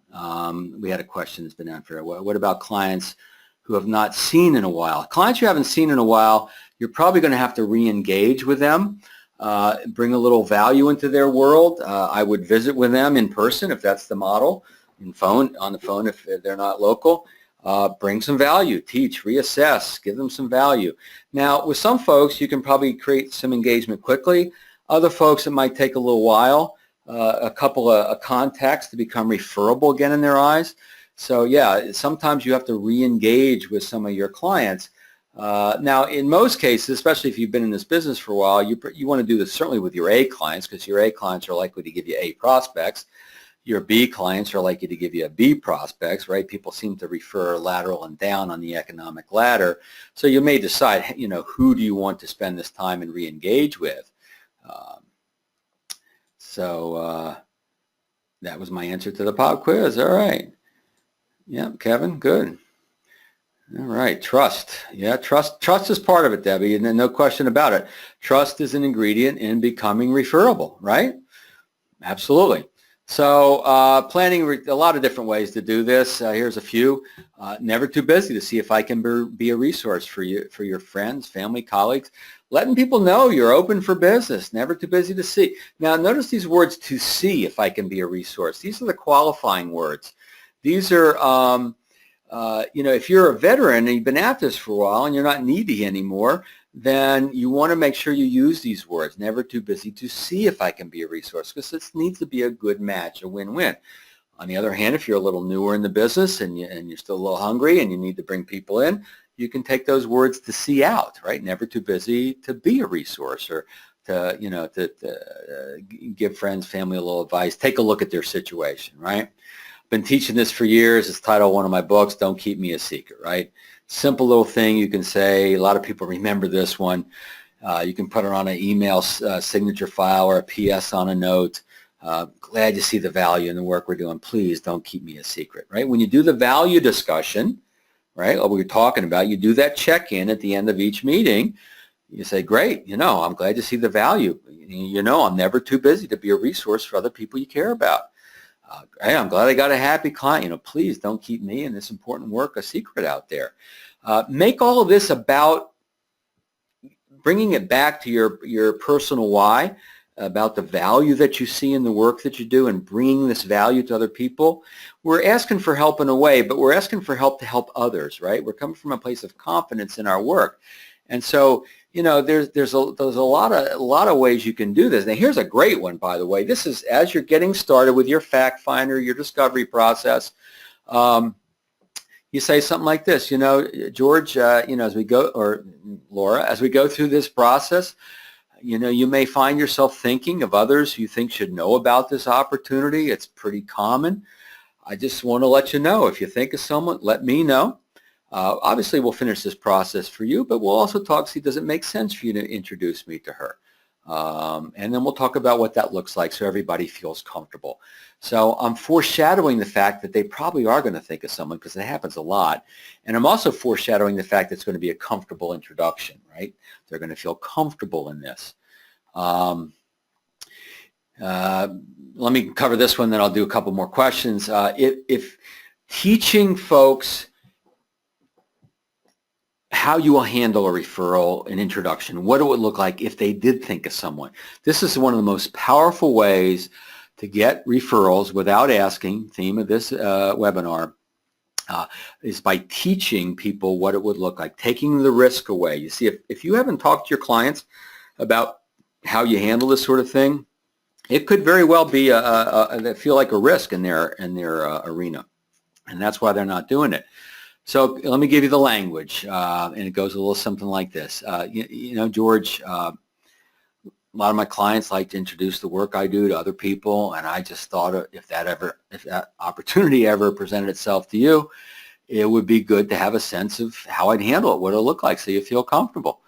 We had a question that's been answered. What about clients who have not seen in a while? Clients you haven't seen in a while, you're probably going to have to re-engage with them, bring a little value into their world. I would visit with them in person if that's the model, on the phone if they're not local. Bring some value, teach, reassess, give them some value. Now, with some folks, you can probably create some engagement quickly. Other folks, it might take a little while. A couple of contacts to become referable again in their eyes. So yeah, sometimes you have to re-engage with some of your clients. Now, in most cases, especially if you've been in this business for a while, you want to do this certainly with your A clients, because your A clients are likely to give you A prospects. Your B clients are likely to give you a B prospects, right? People seem to refer lateral and down on the economic ladder. So you may decide, who do you want to spend this time and re-engage with? So that was my answer to the pop quiz. All right. Yeah, Kevin, good. All right, trust. Yeah, trust is part of it, Debbie, and no question about it. Trust is an ingredient in becoming referable, right? Absolutely. So planning a lot of different ways to do this. Here's a few. Never too busy to see if I can be a resource for you, for your friends, family, colleagues. Letting people know you're open for business. Never too busy to see. Now, notice these words, to see if I can be a resource. These are the qualifying words. These are, if you're a veteran and you've been at this for a while and you're not needy anymore, then you want to make sure you use these words. Never too busy to see if I can be a resource, because this needs to be a good match, a win-win. On the other hand, if you're a little newer in the business and you're still a little hungry and you need to bring people in, you can take those words to see out, right? Never too busy to be a resource, or to give friends, family a little advice. Take a look at their situation, right? Been teaching this for years. It's titled one of my books, Don't Keep Me a Secret, right? Simple little thing you can say. A lot of people remember this one. You can put it on an email signature file or a PS on a note. Glad you see the value in the work we're doing. Please don't keep me a secret, right? When you do the value discussion, right, what we're talking about, you do that check-in at the end of each meeting. You say, great, I'm glad you see the value. I'm never too busy to be a resource for other people you care about. Hey, I'm glad I got a happy client. Please don't keep me and this important work a secret out there. Make all of this about bringing it back to your personal why, about the value that you see in the work that you do and bringing this value to other people. We're asking for help in a way, but we're asking for help to help others, right? We're coming from a place of confidence in our work. And so, there's a lot of ways you can do this. Now, here's a great one, by the way. This is as you're getting started with your fact finder, your discovery process. You say something like this, George, as we go, or Laura, as we go through this process, you may find yourself thinking of others you think should know about this opportunity. It's pretty common. I just want to let you know, if you think of someone, let me know. Obviously, we'll finish this process for you, but we'll also talk, see, does it make sense for you to introduce me to her? And then we'll talk about what that looks like so everybody feels comfortable. So I'm foreshadowing the fact that they probably are going to think of someone, because it happens a lot. And I'm also foreshadowing the fact that it's going to be a comfortable introduction, right? They're going to feel comfortable in this. Let me cover this one, then I'll do a couple more questions. If teaching folks how you will handle a referral, an introduction, what it would look like if they did think of someone. This is one of the most powerful ways to get referrals without asking, theme of this webinar, is by teaching people what it would look like, taking the risk away. You see, if you haven't talked to your clients about how you handle this sort of thing, it could very well be they feel like a risk in their arena, and that's why they're not doing it. So let me give you the language, and it goes a little something like this. George, a lot of my clients like to introduce the work I do to other people, and I just thought if that opportunity ever presented itself to you, it would be good to have a sense of how I'd handle it, what it'll look like, so you feel comfortable.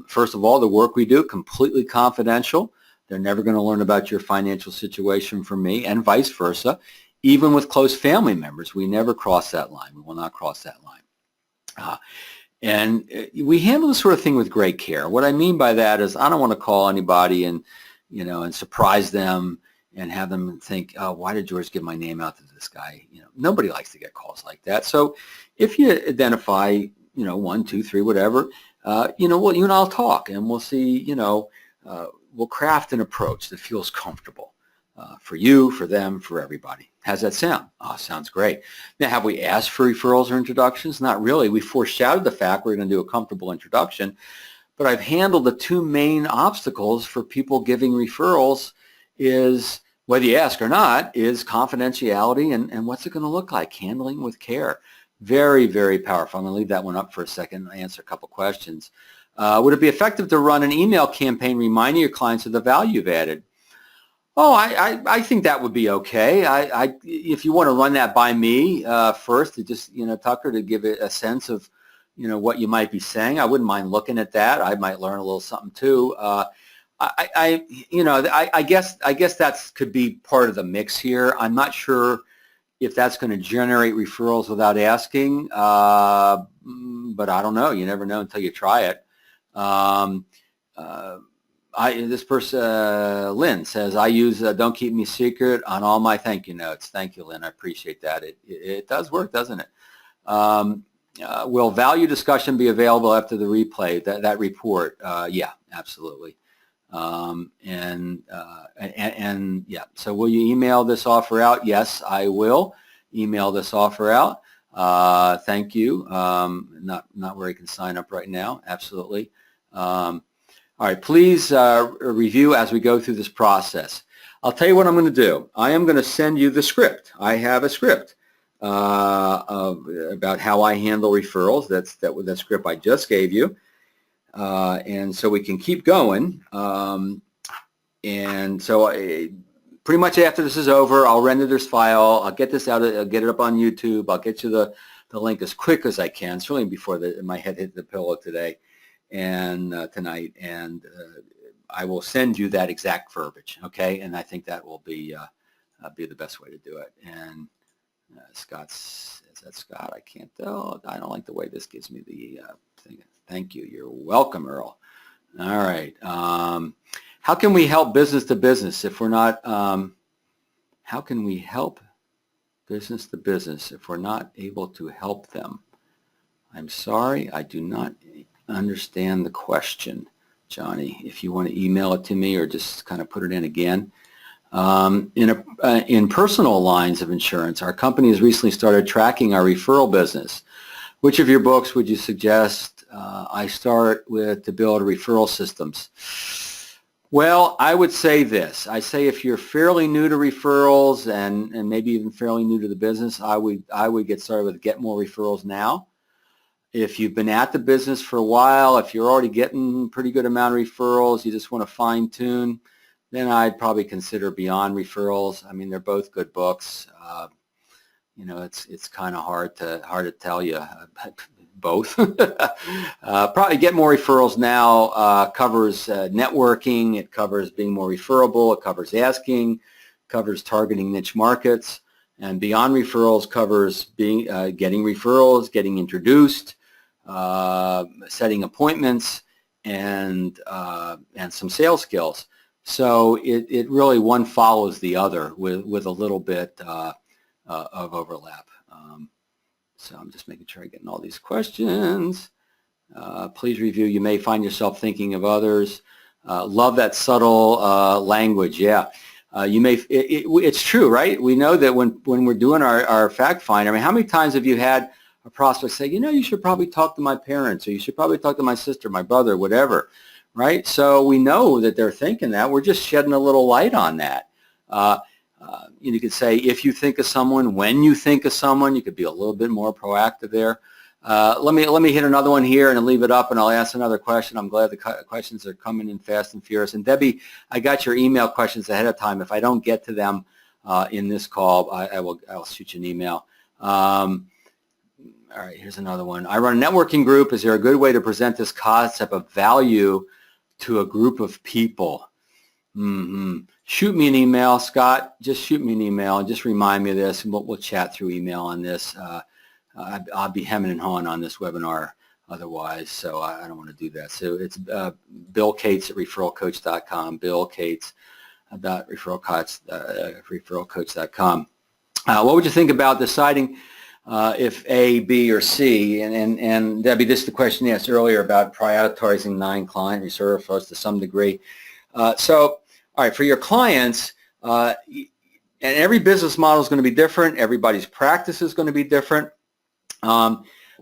First of all, the work we do, completely confidential. They're never going to learn about your financial situation from me, and vice versa. Even with close family members, we never cross that line. We will not cross that line. And we handle this sort of thing with great care. What I mean by that is I don't want to call anybody and surprise them and have them think, oh, why did George give my name out to this guy? Nobody likes to get calls like that. So if you identify, 1, 2, 3, whatever, well, you and I'll talk, and we'll see, we'll craft an approach that feels comfortable for you, for them, for everybody. How's that sound? Oh, sounds great. Now, have we asked for referrals or introductions? Not really. We foreshadowed the fact we're going to do a comfortable introduction, but I've handled the two main obstacles for people giving referrals is, whether you ask or not, is confidentiality and what's it going to look like, handling with care. Very, very powerful. I'm going to leave that one up for a second and answer a couple questions. Would it be effective to run an email campaign reminding your clients of the value you've added? Oh, I think that would be okay. If you want to run that by me first, to just, Tucker, to give it a sense of, what you might be saying, I wouldn't mind looking at that. I might learn a little something too. I guess that could be part of the mix here. I'm not sure if that's going to generate referrals without asking, but I don't know. You never know until you try it. This person, Lynn, says, I use Don't Keep Me Secret on all my thank you notes. Thank you, Lynn. I appreciate that. It does work, doesn't it? Will value discussion be available after the replay, that report? Yeah, absolutely. And yeah, so will you email this offer out? Yes, I will email this offer out. Thank you. Not where you can sign up right now. Absolutely. All right, please review as we go through this process. I'll tell you what I'm going to do. I am going to send you the script. I have a script about how I handle referrals. That's that script I just gave you. And so we can keep going. And so pretty much after this is over, I'll render this file. I'll get this out. I'll get it up on YouTube. I'll get you the link as quick as I can, certainly before my head hit the pillow today and tonight. And I will send you that exact verbiage, okay? And I think that will be the best way to do it. And Scott's, is that Scott? I can't tell. I don't like the way this gives me the thing. Thank you. You're welcome, Earl. All right. How can we help business to business if we're not, how can we help business to business if we're not able to help them? I'm sorry, I do not understand the question, Johnny. If you want to email it to me or just kind of put it in again. In personal lines of insurance, our company has recently started tracking our referral business. Which of your books would you suggest I start with to build referral systems? Well, I would say this. I say if you're fairly new to referrals and maybe even fairly new to the business, I would get started with Get More Referrals Now. If you've been at the business for a while, if you're already getting a pretty good amount of referrals, you just want to fine tune, then I'd probably consider Beyond Referrals. I mean, they're both good books. You know, it's kind of hard to tell you both. Probably Get More Referrals Now covers networking. It covers being more referable. It covers asking. Covers targeting niche markets. And Beyond Referrals covers getting referrals, getting introduced, setting appointments, and some sales skills. So it really one follows the other with a little bit of overlap. So I'm just making sure I'm getting all these questions. Please review. You may find yourself thinking of others. Love that subtle language. Yeah. You may. It's true, right? We know that when we're doing our fact find, I mean, how many times have you had a prospect say, you know, you should probably talk to my parents, or you should probably talk to my sister, my brother, whatever, right? So we know that they're thinking that. We're just shedding a little light on that. You could say, if you think of someone, when you think of someone, you could be a little bit more proactive there. Let me hit another one here and leave it up, and I'll ask another question. I'm glad the questions are coming in fast and furious. And Debbie, I got your email questions ahead of time. If I don't get to them in this call, I'll shoot you an email. All right, here's another one. I run a networking group. Is there a good way to present this concept of value to a group of people? Shoot me an email, Scott. Just shoot me an email and just remind me of this, and we'll chat through email on this. I'll be hemming and hawing on this webinar otherwise, so I don't want to do that. So it's Bill Cates at referralcoach.com, Bill Cates referralcoach.com. What would you think about deciding if A, B, or C? And Debbie, this is the question you asked earlier about prioritizing 9 client referrals to some degree. So, all right, for your clients, and every business model is going to be different. Everybody's practice is going to be different.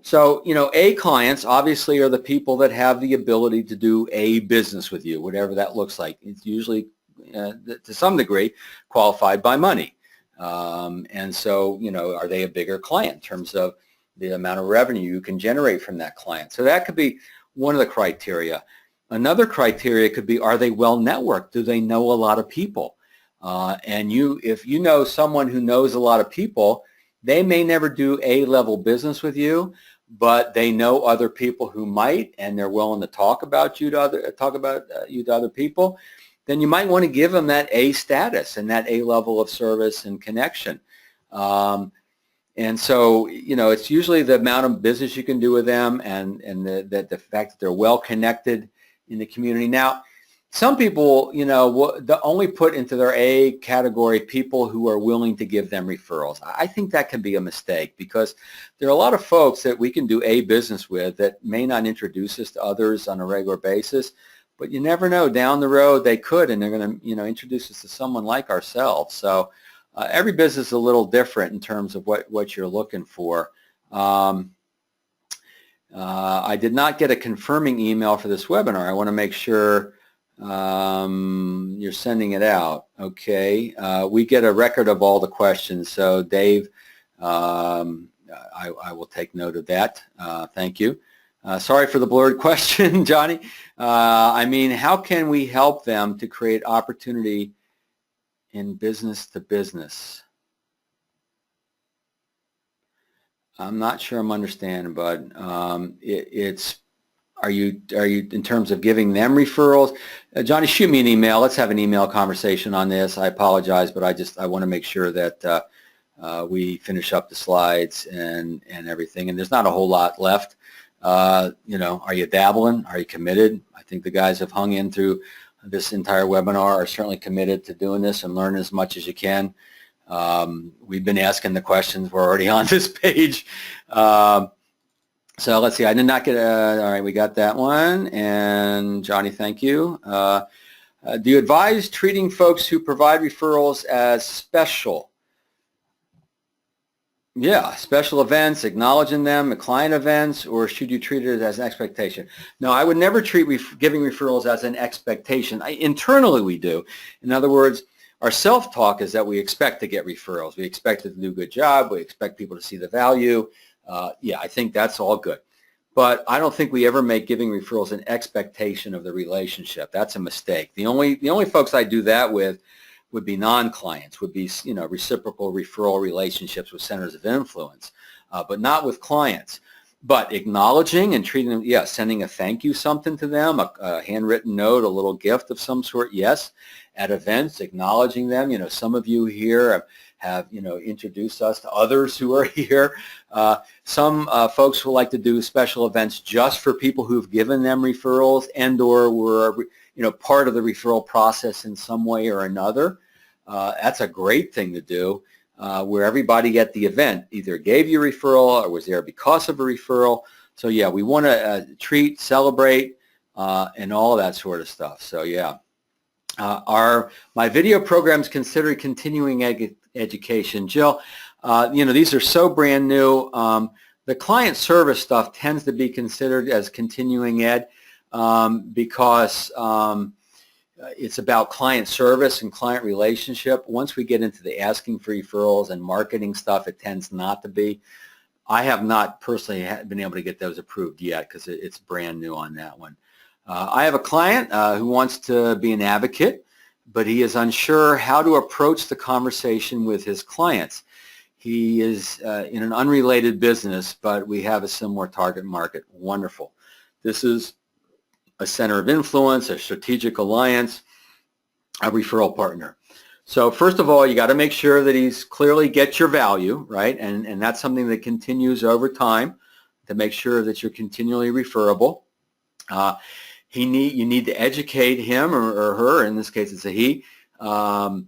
So, you know, A clients obviously are the people that have the ability to do a business with you, whatever that looks like. It's usually, to some degree, qualified by money. And so, you know, are they a bigger client in terms of the amount of revenue you can generate from that client? So that could be one of the criteria. Another criteria could be, are they well networked? Do they know a lot of people? And if you know someone who knows a lot of people, they may never do A-level business with you, but they know other people who might, and they're willing to talk about you to other people. Then you might want to give them that A status and that A level of service and connection. And so, you know, it's usually the amount of business you can do with them, and the fact that they're well connected in the community. Now, some people, you know, only put into their A category people who are willing to give them referrals. I think that can be a mistake, because there are a lot of folks that we can do A business with that may not introduce us to others on a regular basis, but you never know, down the road they could, and they're going to, you know, introduce us to someone like ourselves. So every business is a little different in terms of what you're looking for. I did not get a confirming email for this webinar. I want to make sure you're sending it out. Okay. We get a record of all the questions. So Dave, I will take note of that. Thank you. Sorry for the blurred question, Johnny. I mean, how can we help them to create opportunity in business to business? I'm not sure I'm understanding, but are you in terms of giving them referrals? Johnny, shoot me an email. Let's have an email conversation on this. I apologize, but I want to make sure that we finish up the slides and everything. And there's not a whole lot left. You know, are you dabbling? Are you committed? I think the guys have hung in through this entire webinar are certainly committed to doing this and learn as much as you can. We've been asking the questions. We're already on this page. So let's see, I did not get, all right, we got that one, and Johnny, thank you. Do you advise treating folks who provide referrals as special? Yeah, special events, acknowledging them, client events, or should you treat it as an expectation? No, I would never treat giving referrals as an expectation. Internally we do. In other words, our self-talk is that we expect to get referrals. We expect it to do a good job. We expect people to see the value. Yeah, I think that's all good. But I don't think we ever make giving referrals an expectation of the relationship. That's a mistake. The only folks I do that with would be non-clients, would be, you know, reciprocal referral relationships with centers of influence, but not with clients. But acknowledging and treating them, yeah, sending a thank you something to them, a handwritten note, a little gift of some sort, yes. At events, acknowledging them. You know, some of you here have you know, introduced us to others who are here. Some folks will like to do special events just for people who've given them referrals and or were, you know, part of the referral process in some way or another. That's a great thing to do, where everybody at the event either gave you a referral or was there because of a referral. So yeah, we want to treat, celebrate, and all that sort of stuff. So yeah. My video programs consider continuing education. Jill, you know, these are so brand new. The client service stuff tends to be considered as continuing ed because it's about client service and client relationship. Once we get into the asking for referrals and marketing stuff, it tends not to be. I have not personally been able to get those approved yet because it's brand new on that one. I have a client who wants to be an advocate, but he is unsure how to approach the conversation with his clients. He is in an unrelated business, but we have a similar target market. Wonderful. This is a center of influence, a strategic alliance, a referral partner. So first of all, you got to make sure that he's clearly gets your value, right? And that's something that continues over time to make sure that you're continually referable. You need to educate him or her, in this case it's a he, how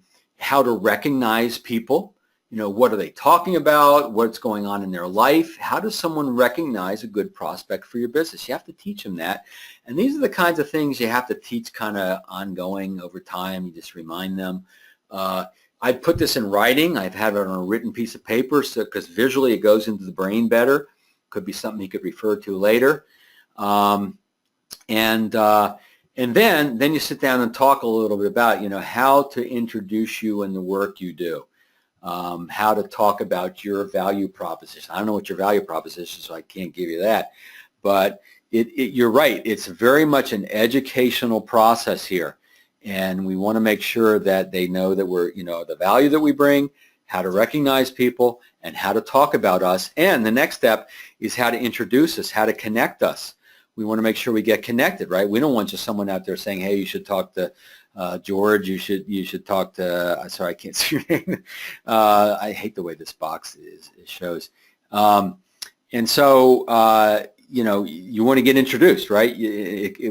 to recognize people. You know, what are they talking about? What's going on in their life? How does someone recognize a good prospect for your business? You have to teach them that. And these are the kinds of things you have to teach kind of ongoing over time. You just remind them. I put this in writing. I've had it on a written piece of paper because visually it goes into the brain better. Could be something you could refer to later. And then you sit down and talk a little bit about, you know, how to introduce you and the work you do. How to talk about your value proposition. I don't know what your value proposition is, so I can't give you that. But you're right. It's very much an educational process here. And we want to make sure that they know that we're, you know, the value that we bring, how to recognize people, and how to talk about us. And the next step is how to introduce us, how to connect us. We want to make sure we get connected, right? We don't want just someone out there saying, hey, you should talk to George, you should talk to, sorry, I can't see your name. I hate the way this box shows. And so, you know, you want to get introduced, right?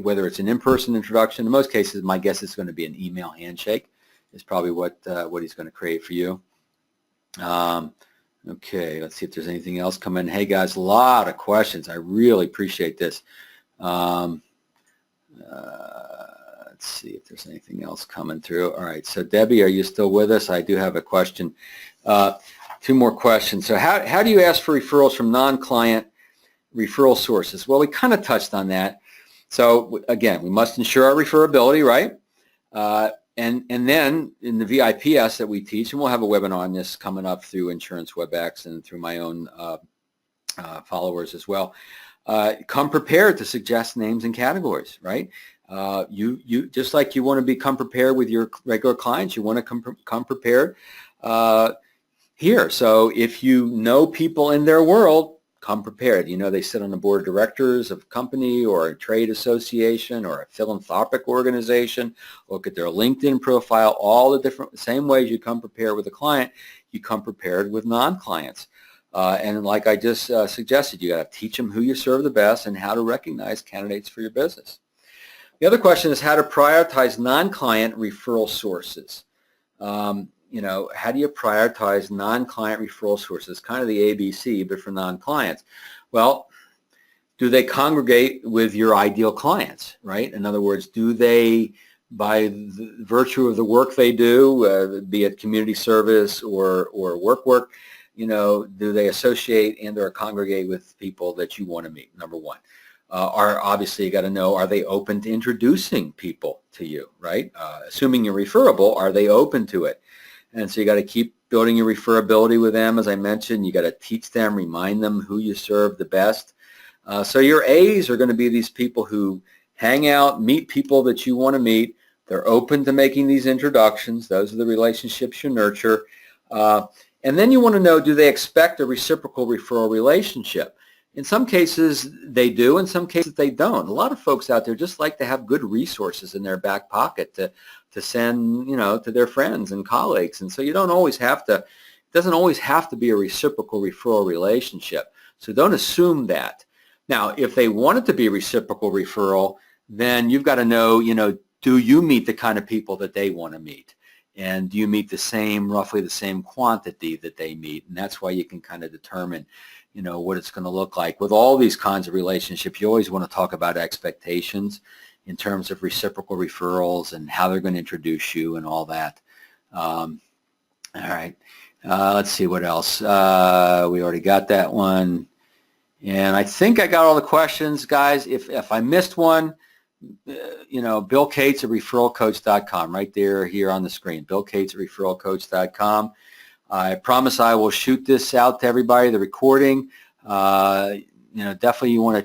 Whether it's an in-person introduction, in most cases, my guess is going to be an email handshake is probably what he's going to create for you. Okay, let's see if there's anything else coming in. Hey, guys, a lot of questions. I really appreciate this. Let's see if there's anything else coming through. All right, so Debbie, are you still with us? I do have a question. Two more questions. So how do you ask for referrals from non-client referral sources? Well, we kind of touched on that. So again, we must ensure our referability, right? And then in the VIPS that we teach, and we'll have a webinar on this coming up through Insurance WebEx and through my own followers as well. Come prepared to suggest names and categories, right? You just like you want to become prepared with your regular clients, you want to come prepared here. So if you know people in their world, come prepared. You know, they sit on the board of directors of a company or a trade association or a philanthropic organization. Look at their LinkedIn profile, all the different, same ways you come prepared with a client, you come prepared with non-clients. And like I just suggested, you got to teach them who you serve the best and how to recognize candidates for your business. The other question is how to prioritize non-client referral sources. You know, how do you prioritize non-client referral sources? Kind of the ABC, but for non-clients. Well, do they congregate with your ideal clients, right? In other words, do they, by the virtue of the work they do, be it community service or work, do they associate and or congregate with people that you want to meet, number one. Obviously you got to know, are they open to introducing people to you, right? Assuming you're referable, are they open to it? And so you got to keep building your referability with them. As I mentioned, you got to teach them, remind them who you serve the best. So your A's are going to be these people who hang out, meet people that you want to meet. They're open to making these introductions. Those are the relationships you nurture. And then you want to know, do they expect a reciprocal referral relationship? In some cases, they do. In some cases, they don't. A lot of folks out there just like to have good resources in their back pocket to send, to their friends and colleagues. And so you don't always have to, it doesn't always have to be a reciprocal referral relationship. So don't assume that. Now, if they want it to be a reciprocal referral, then you've got to know, do you meet the kind of people that they want to meet? And do you meet roughly the same quantity that they meet? And that's why you can kind of determine, what it's going to look like. With all these kinds of relationships, you always want to talk about expectations in terms of reciprocal referrals and how they're going to introduce you and all that. All right. Let's see what else. We already got that one. And I think I got all the questions, guys. If I missed one, Bill Cates at referralcoach.com, right there here on the screen. Bill Cates at referralcoach.com. I promise I will shoot this out to everybody, the recording. Definitely you want to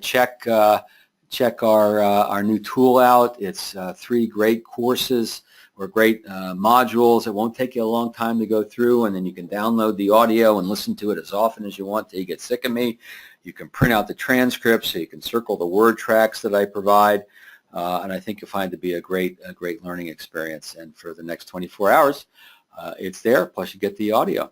check our new tool out. It's 3 great courses or great modules. It won't take you a long time to go through, and then you can download the audio and listen to it as often as you want till you get sick of me. You can print out the transcripts, so you can circle the word tracks that I provide, and I think you'll find it to be a great learning experience. And for the next 24 hours, it's there, plus you get the audio.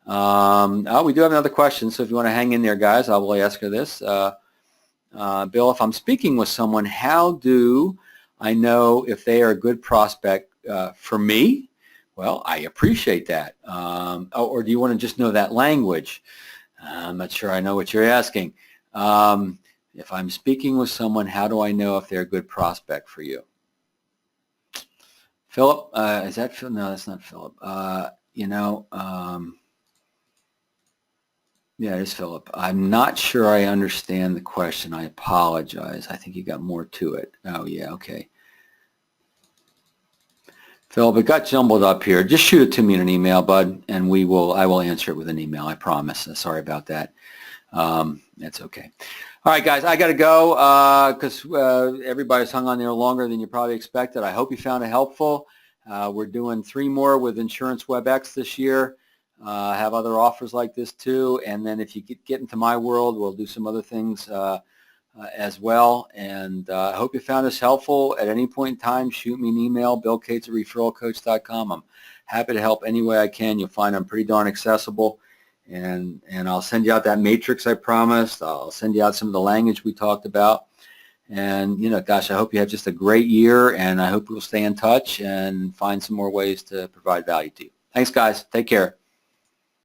We do have another question, so if you want to hang in there, guys, I will ask her this. Bill, if I'm speaking with someone, how do I know if they are a good prospect for me? Well, I appreciate that. Or do you want to just know that language? I'm not sure I know what you're asking. If I'm speaking with someone, how do I know if they're a good prospect for you? Philip, is that Philip? No, that's not Philip. Yeah, it is Philip. I'm not sure I understand the question. I apologize. I think you got more to it. Oh, yeah, okay. Philip, it got jumbled up here. Just shoot it to me in an email, bud, and I will answer it with an email. I promise. Sorry about that. That's okay. All right, guys, I got to go because everybody's hung on there longer than you probably expected. I hope you found it helpful. We're doing 3 more with Insurance WebEx this year. I have other offers like this too. And then if you get into my world, we'll do some other things as well. And I hope you found this helpful. At any point in time, shoot me an email, billcates at referralcoach.com. I'm happy to help any way I can. You'll find I'm pretty darn accessible. And I'll send you out that matrix I promised. I'll send you out some of the language we talked about. And, gosh, I hope you have just a great year, and I hope we'll stay in touch and find some more ways to provide value to you. Thanks, guys. Take care.